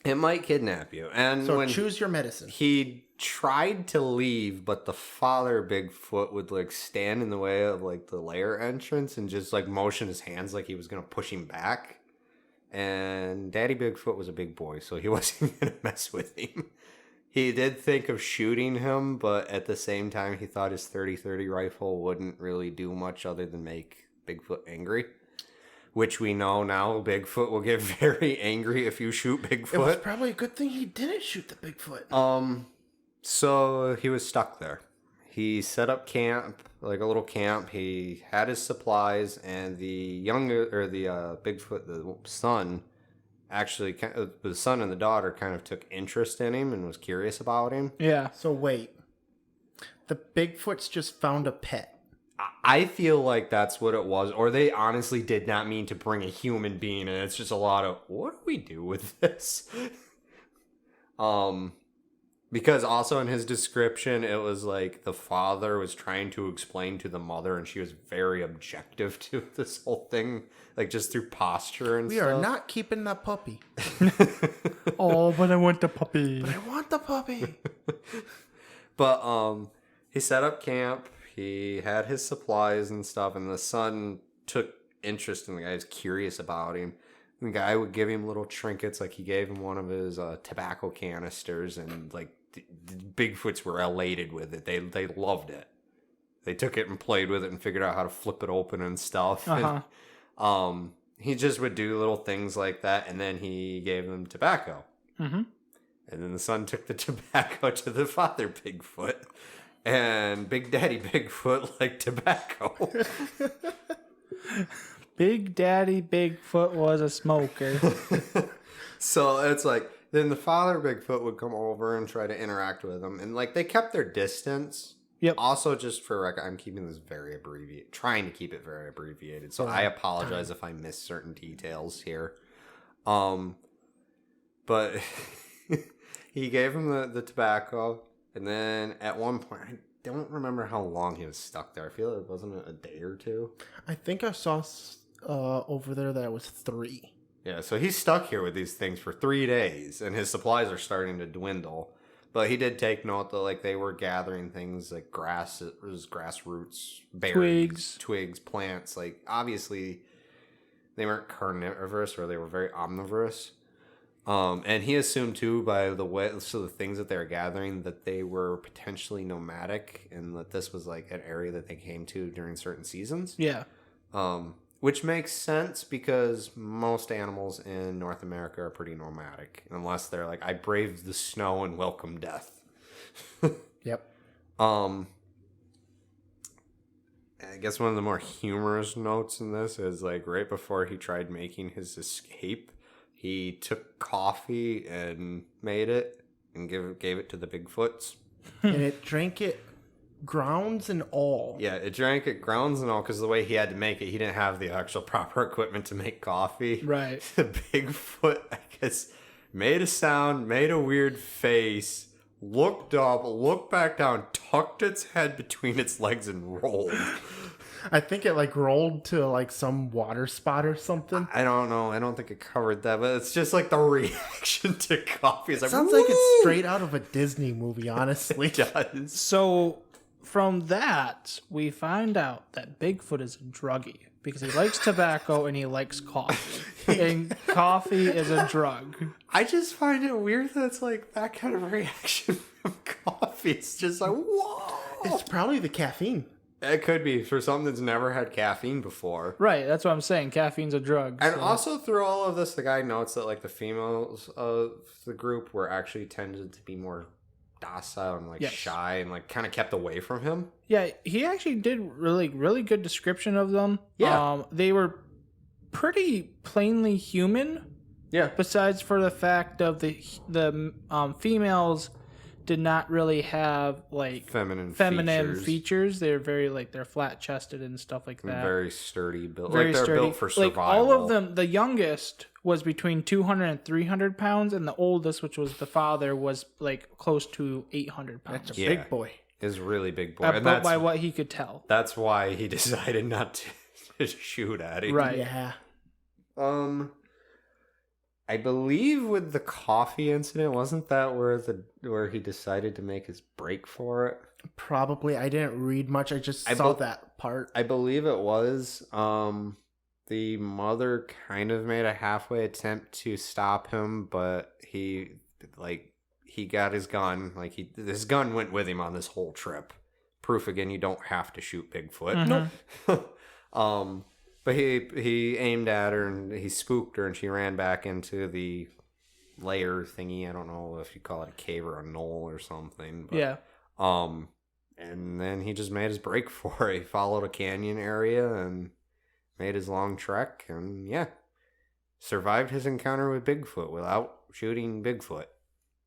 It might kidnap you. And So when choose your medicine. he tried to leave, but the father Bigfoot would like stand in the way of like the lair entrance and just like motion his hands like he was gonna push him back. And Daddy Bigfoot was a big boy, so he wasn't gonna mess with him. He did think of shooting him, but at the same time he thought his 30-30 rifle wouldn't really do much other than make Bigfoot angry. Which we know now, Bigfoot will get very angry if you shoot It was Bigfoot. probably a good thing he didn't shoot the Bigfoot. So he was stuck there. He set up camp, like a little camp. He had his supplies, and the Bigfoot, the son, actually, the son and the daughter kind of took interest in him and was curious about him. Yeah. So wait. The Bigfoots just found a pet. I feel like that's what it was, or they honestly did not mean to bring a human being, and it's just a lot of, what do we do with this? Because also in his description, it was like the father was trying to explain to the mother, and she was very objective to this whole thing, like just through posture and We stuff. are not keeping that puppy. Oh, but I want the puppy. But I want the puppy. But he set up camp. He had his supplies and stuff, and the son took interest in the guy. He was curious about him. And the guy would give him little trinkets, like he gave him one of his tobacco canisters, and like the Bigfoots were elated with it. They loved it. They took it and played with it and figured out how to flip it open and stuff. And, he just would do little things like that, and then he gave them tobacco. Mm-hmm. And then the son took the tobacco to the father Bigfoot. And Big Daddy Bigfoot liked tobacco. Big Daddy Bigfoot was a smoker. So it's like, then the father Bigfoot would come over and try to interact with him. And like, they kept their distance. Yep. Also, just for record, I'm keeping this very abbreviated, trying to keep it very abbreviated. So I apologize if I miss certain details here. But he gave him the tobacco. And then at one point, I don't remember how long he was stuck there. I feel like it wasn't a day or two. I think I saw over there that it was 3. Yeah, so he's stuck here with these things for 3 days, and his supplies are starting to dwindle. But he did take note that like they were gathering things like grass, it was grass roots, berries, twigs, plants. Like obviously, they weren't carnivorous, or they were very omnivorous. And he assumed too, by the way, so the things that they were gathering, that they were potentially nomadic, and that this was like an area that they came to during certain seasons. Yeah. Which makes sense because most animals in North America are pretty nomadic, unless they're like, I braved the snow and welcome death. Yep. I guess one of the more humorous notes in this is like right before he tried making his escape, he took coffee and made it and gave it to the Bigfoots. And it drank it grounds and all. Yeah, it drank it grounds and all because the way he had to make it, he didn't have the actual proper equipment to make coffee. Right. The Bigfoot, I guess, made a sound, made a weird face, looked up, looked back down, tucked its head between its legs and rolled. I think it like rolled to like some water spot or something. I don't know. I don't think it covered that, but it's just like the reaction to coffee. It's like, Sounds like it's straight out of a Disney movie, honestly. It does. So from that, we find out that Bigfoot is a druggie because he likes tobacco and he likes coffee. And coffee is a drug. I just find it weird that it's like that kind of reaction from coffee. It's just like, whoa. It's probably the caffeine. It could be for something that's never had caffeine before. Right, that's what I'm saying. Caffeine's a drug. And so- also through all of this, the guy notes that like the females of the group were actually tended to be more docile and like Yes. shy and like kind of kept away from him. Yeah, he actually did really good description of them. Yeah. They were pretty plainly human. Yeah. Besides for the fact of the females did not really have like Feminine features. They're very like they're flat chested and stuff like that. Very sturdy build. Very Like they're sturdy. built for Like survival. all of them, the youngest was between 200 and 300 pounds, and the oldest, which was the father, was like close to 800 pounds. That's a Yeah. big boy. Is really big boy. But And that's by what he could tell. that's why he decided not to shoot at him. Right. Yeah. I believe with the coffee incident, wasn't that where he decided to make his break for it? Probably. I didn't read much. I just I saw bel- that part. I believe it was. The mother kind of made a halfway attempt to stop him, but he got his gun. Like his gun went with him on this whole trip. Proof again, you don't have to shoot Bigfoot. Mhm. But he aimed at her and he spooked her and she ran back into the lair thingy. I don't know if you call it a cave or a knoll or something. But, Yeah. And then he just made his break for it. He followed a canyon area and made his long trek and survived his encounter with Bigfoot without shooting Bigfoot.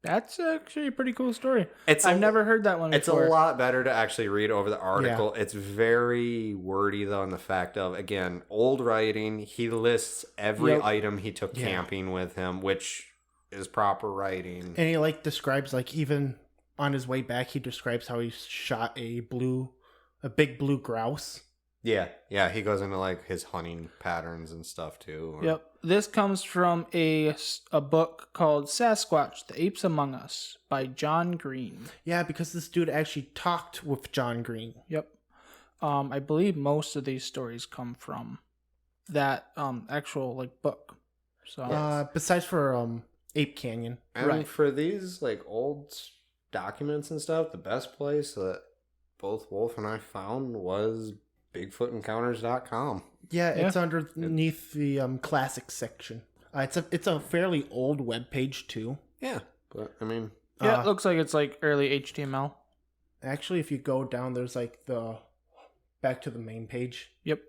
That's actually a pretty cool story. It's I've never heard that one It's before. a lot better to actually read over the article. Yeah. It's very wordy, though, in the fact of, again, old writing. He lists every item he took camping with him, which is proper writing. And he like describes like even on his way back, he describes how he shot a big blue grouse. Yeah, he goes into like his hunting patterns and stuff too. Yep. This comes from a book called Sasquatch, The Apes Among Us by John Green. Yeah, because this dude actually talked with John Green. Yep. I believe most of these stories come from that actual like book. So Besides for Ape Canyon. And Right. for these like old documents and stuff, the best place that both Wolf and I found was BigfootEncounters.com. Yeah, it's underneath the classics section. It's a fairly old web page too. Yeah, but I mean, yeah, it looks like it's like early HTML. Actually, if you go down, there's like the back to the main page. Yep.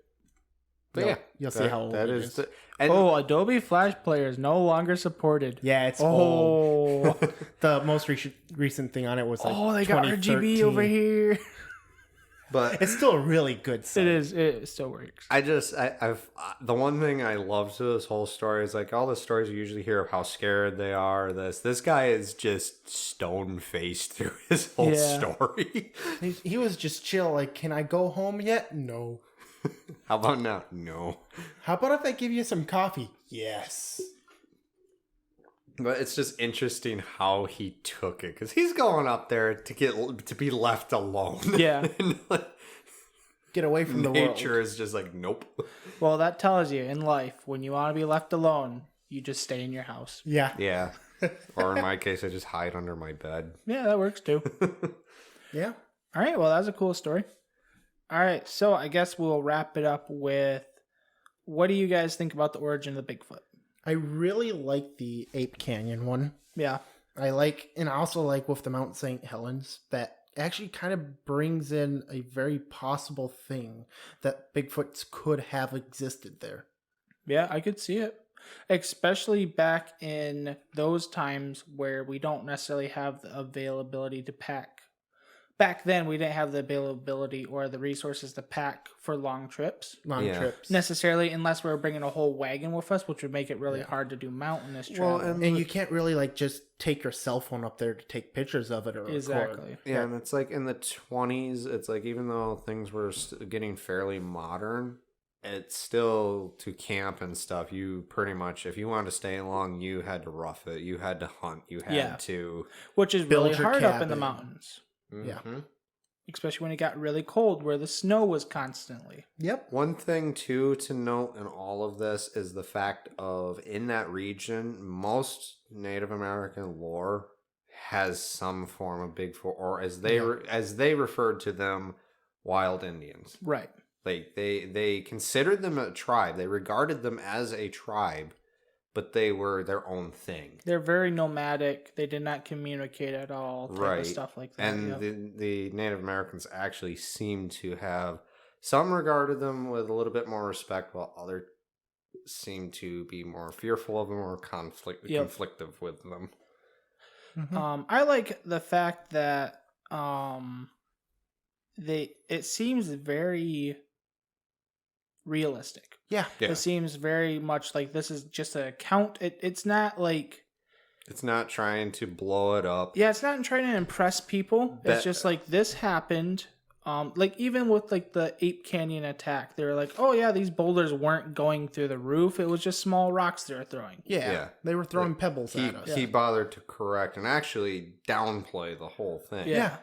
but You'll see how old that it is. is. And Adobe Flash Player is no longer supported. Yeah, it's old. Oh, The most recent thing on it was like they got RGB over 2013. here. but It's still a really good site. It is. It still works. I've the one thing I love to this whole story is like all the stories you usually hear of how scared they are. This guy is just stone faced through his whole Yeah. story. He was just chill. Like, can I go home yet? No. How about now? No. How about if I give you some coffee? Yes. But it's just interesting how he took it because he's going up there to be left alone. Yeah. And, like, Get away from the world. nature is just like nope. Well, that tells you in life when you want to be left alone, you just stay in your house. Yeah. Yeah. Or in my case, I just hide under my bed. Yeah, that works too. Yeah. All right. Well, that's a cool story. All right. So I guess we'll wrap it up with what do you guys think about the origin of the Bigfoot? I really like the Ape Canyon one. Yeah. I also like with the Mount St. Helens that actually kind of brings in a very possible thing that Bigfoots could have existed there. Yeah, I could see it. Especially back in those times where we don't necessarily have the availability to pack. Back then, we didn't have the availability or the resources to pack for long trips. Long Yeah. trips. Necessarily, unless we were bringing a whole wagon with us, which would make it really hard to do mountainous travel. Well, And you can't really like just take your cell phone up there to take pictures of it or record. exactly. Yeah, and it's like in the 20s, it's like even though things were getting fairly modern, it's still to camp and stuff. You pretty much, if you wanted to stay long, you had to rough it. You had to hunt. You had Yeah. to. Which is Build really your hard up in the cabin. mountains. Yeah. Mhm. Especially when it got really cold where the snow was constantly. Yep. One thing too to note in all of this is the fact of in that region, most Native American lore has some form of Bigfoot, or as they referred to them, wild Indians. Right. Like they considered them a tribe. They regarded them as a tribe, but they were their own thing. They're very nomadic. They did not communicate at all. Type Right. Of stuff like that. And yep. the Native Americans actually seem to have some regarded them with a little bit more respect, while others seem to be more fearful of them or conflictive with them. Mhm. I like the fact that it seems very realistic. Yeah. Yeah. It seems very much like this is just an account. It's not like It's not trying to blow it up. it's not trying to impress people. It's just like this happened. Like even with like the Ape Canyon attack, they were like, oh yeah, these boulders weren't going through the roof. It was just small rocks they were throwing. Yeah. Yeah. They were throwing pebbles He at us. he bothered to correct and actually downplay the whole thing. Yeah.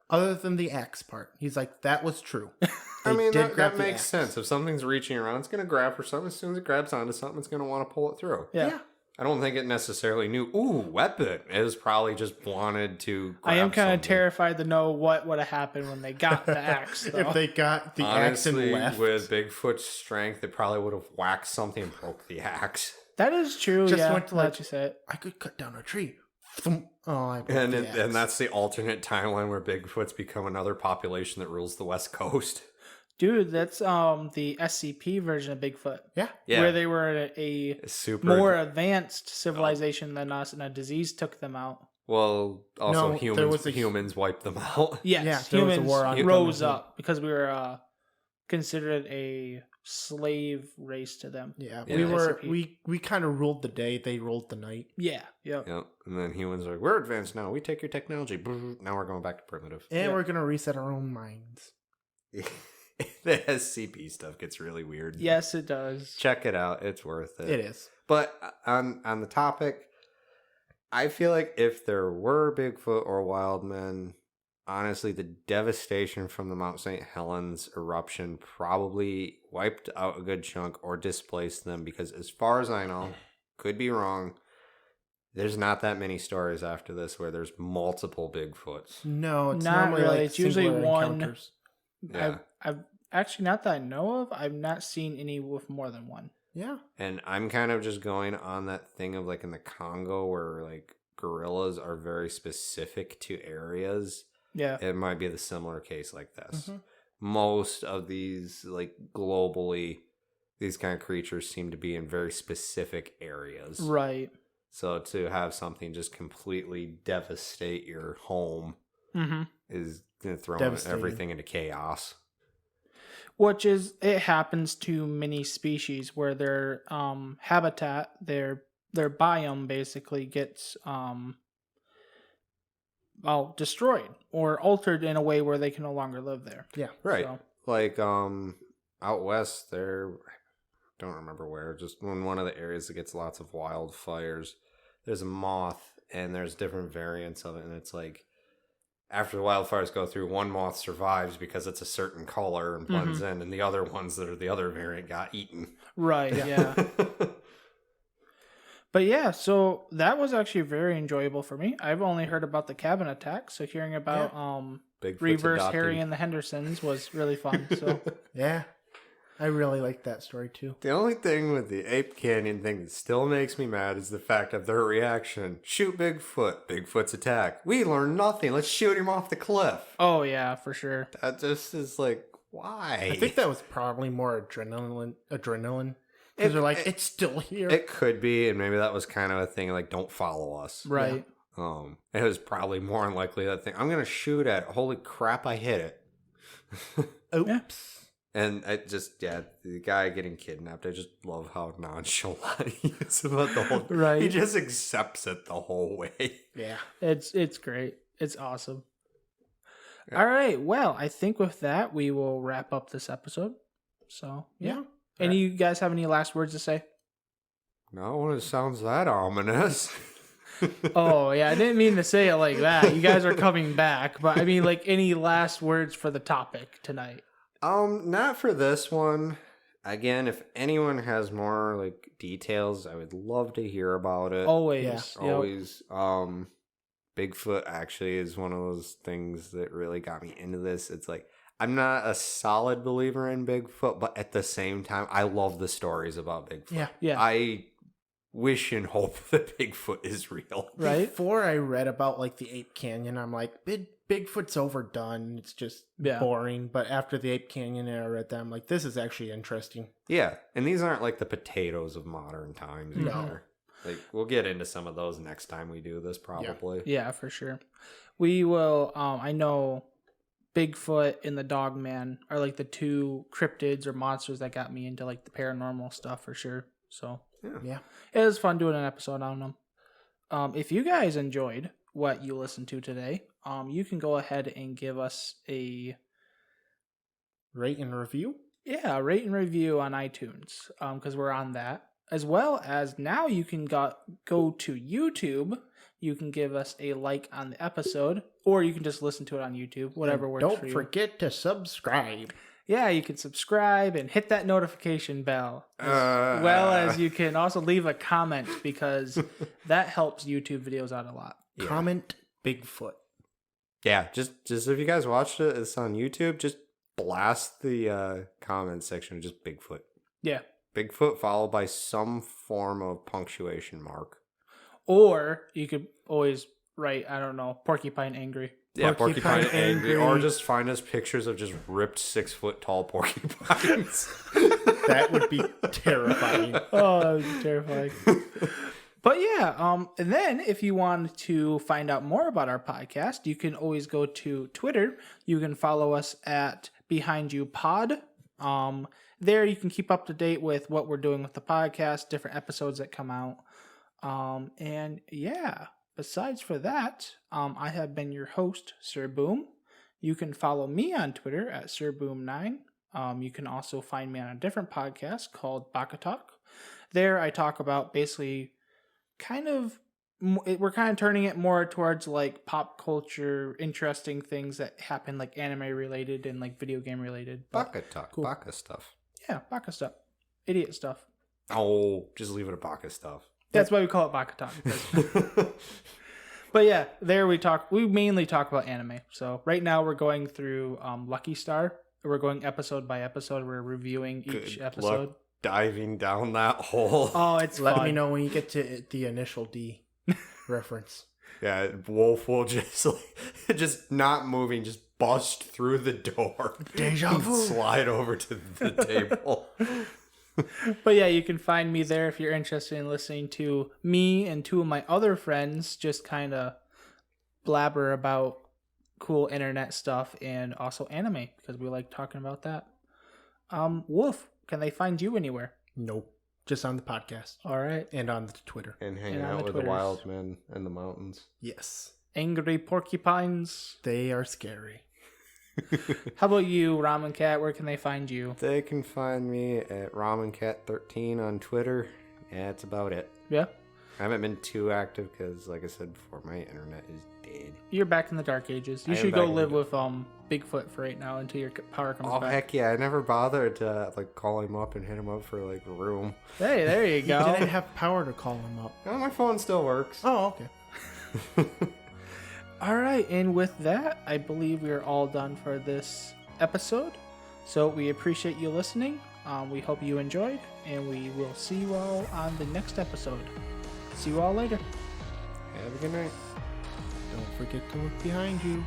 Other than the axe part. He's like, that was true. I They mean, did that grab the makes axe. sense. If something's reaching around, it's going to grab for something. As soon as it grabs onto something, it's going to want to pull it through. Yeah. I don't think it necessarily knew, ooh, weapon. It was probably just wanted to grab I am kind of something. terrified to know what would have happened when they got the axe. Though. If they got the axe Honestly, and left. with Bigfoot's strength, it probably would have whacked something and broke the axe. That is true. Just Yeah, went to, now like- that you say it. I could cut down a tree. Thump. Oh, I broke And the axe. that's the alternate timeline where Bigfoot's become another population that rules the West Coast. Dude, that's the SCP version of Bigfoot, Yeah. Yeah. where they were a It's super. more advanced civilization than us, and a disease took them out. Well, also No, there was humans wiped them out. Yes, Yeah, there was a humans war on rose them. up because we were considered a slave race to them. Yeah, Yeah. we kind of ruled the day, they ruled the night. Yeah. Yep. Yep. And then humans are like, we're advanced now. We take your technology. Now we're going back to primitive. And Yeah. we're going to reset our own minds. The SCP stuff gets really weird. Yes, it does. Check it out. It's worth it. It is. But on the topic, I feel like if there were Bigfoot or wild men, honestly, the devastation from the Mount St. Helens eruption probably wiped out a good chunk or displaced them because as far as I know, could be wrong, there's not that many stories after this where there's multiple Bigfoots. No, it's Not normally really. like It's usually singular one. encounters. Yeah. I've actually, not that I know of, I've not seen any with more than one. Yeah. And I'm kind of just going on that thing of like in the Congo where like gorillas are very specific to areas. Yeah. It might be the similar case like this. Mhm. Most of these, like globally, these kind of creatures seem to be in very specific areas. Right. So to have something just completely devastate your home Mm-hmm. is going to throw Devastating. everything into chaos. Which is, it happens to many species where their habitat, their biome basically gets destroyed or altered in a way where they can no longer live there. Yeah. Right. So, Like out west there, I don't remember where, just in one of the areas that gets lots of wildfires, there's a moth and there's different variants of it, and it's like after the wildfires go through, one moth survives because it's a certain color and blends in, and the other ones that are the other variant got eaten. right, yeah. But yeah, so that was actually very enjoyable for me. I've only heard about the cabin attack, so hearing about Bigfoot's Reverse adopting. Harry and the Hendersons was really fun. So Yeah. I really like that story too. The only thing with the Ape Canyon thing that still makes me mad is the fact of their reaction. Shoot Bigfoot. Bigfoot's attack. We learned nothing. Let's shoot him off the cliff. oh yeah, for sure. That just is like, why? I think that was probably more adrenaline. It- Because they're like, it- it's still here. It could be, and maybe that was kind of a thing like, don't follow us. Right. It was probably more unlikely that thing. I'm going to shoot at it. Holy crap, I hit it. Oops. And I just, the guy getting kidnapped, I just love how nonchalant he is about the whole Right. He just accepts it the whole way. Yeah. It's great. It's awesome. Yeah. All right. Well, I think with that we will wrap up this episode. So yeah. Any you guys have any last words to say? No, when it sounds that ominous. Oh yeah, I didn't mean to say it like that. You guys are coming back, but I mean like any last words for the topic tonight. Not for this one. Again, if anyone has more like details, I would love to hear about it. Always. Yeah. Yep. Always. Bigfoot actually is one of those things that really got me into this. It's like I'm not a solid believer in Bigfoot, but at the same time, I love the stories about Bigfoot. Yeah. Yeah. I wish and hope that Bigfoot is real. Right? Before I read about like the Ape Canyon, I'm like, Bigfoot's overdone. It's just Yeah. boring. But after the Ape Canyon and I read that, I'm like, this is actually interesting. Yeah, and these aren't like the potatoes of modern times No. either. Like we'll get into some of those next time we do this, probably. Yeah, for sure. We will. I know Bigfoot and the Dogman are like the two cryptids or monsters that got me into like the paranormal stuff for sure. So Yeah. it was fun doing an episode on them. If you guys enjoyed what you listened to today, you can go ahead and give us a Rate and review. rate and review on iTunes because we're on that. As well as now you can go to YouTube. You can give us a like on the episode, or you can just listen to it on YouTube, whatever And works for Don't you. forget to subscribe. Yeah, you can subscribe and hit that notification bell. As well as you can also leave a comment because that helps YouTube videos out a lot. Yeah. Comment Bigfoot. Yeah, just if you guys watched it, it's on YouTube. Just blast the comment section of just Bigfoot. Yeah. Bigfoot followed by some form of punctuation mark. Or you could always write, I don't know, porcupine angry. Yeah, Porcupine porcupine angry. angry. Or just find us pictures of just ripped 6 foot tall porcupines. That would be terrifying. Oh, that would be terrifying. But yeah, and then if you want to find out more about our podcast, you can always go to Twitter. You can follow us at Behind You Pod. There you can keep up to date with what we're doing with the podcast, different episodes that come out. And yeah, besides for that, I have been your host, Sir Boom. You can follow me on Twitter at SirBoom9. You can also find me on a different podcast called Baka Talk. There I talk about basically we're kind of turning it more towards like pop culture, interesting things that happen like anime related and like video game related. Baka talk, cool. Baka stuff. Yeah, Baka stuff. Idiot stuff. Oh, just leave it at Baka stuff. That's why we call it Baka Talk. But yeah, there we mainly talk about anime. So right now we're going through Lucky Star. We're going episode by episode. We're reviewing each episode. Luck diving down that hole. Oh, it's Let fun. me know when you get to the initial D reference. Yeah, Wolf will just not moving, just bust through the door. Deja and vu. slide over to the table. But yeah, you can find me there if you're interested in listening to me and two of my other friends just kind of blabber about cool internet stuff and also anime because we like talking about that. Wolf, can they find you anywhere? Nope. Just on the podcast. All right. And on the Twitter. And hanging on out the with Twitters. the wild men in the mountains. Yes. Angry porcupines. They are scary. How about you, Ramen Cat? Where can they find you? They can find me at RamenCat13 on Twitter. Yeah, that's about it. Yeah? I haven't been too active because, like I said before, my internet is dead. You're back in the dark ages. You I am should go back in live the- with Bigfoot for right now until your power comes Oh, back. heck yeah. I never bothered to, call him up and hit him up for, a room. Hey, there you You didn't go. have power to call him up. Oh, my phone still works. Oh, okay. All right, and with that, I believe we are all done for this episode. So we appreciate you listening. We hope you enjoyed, and we will see you all on the next episode. See you all later. Have a good night. Don't forget to look behind you.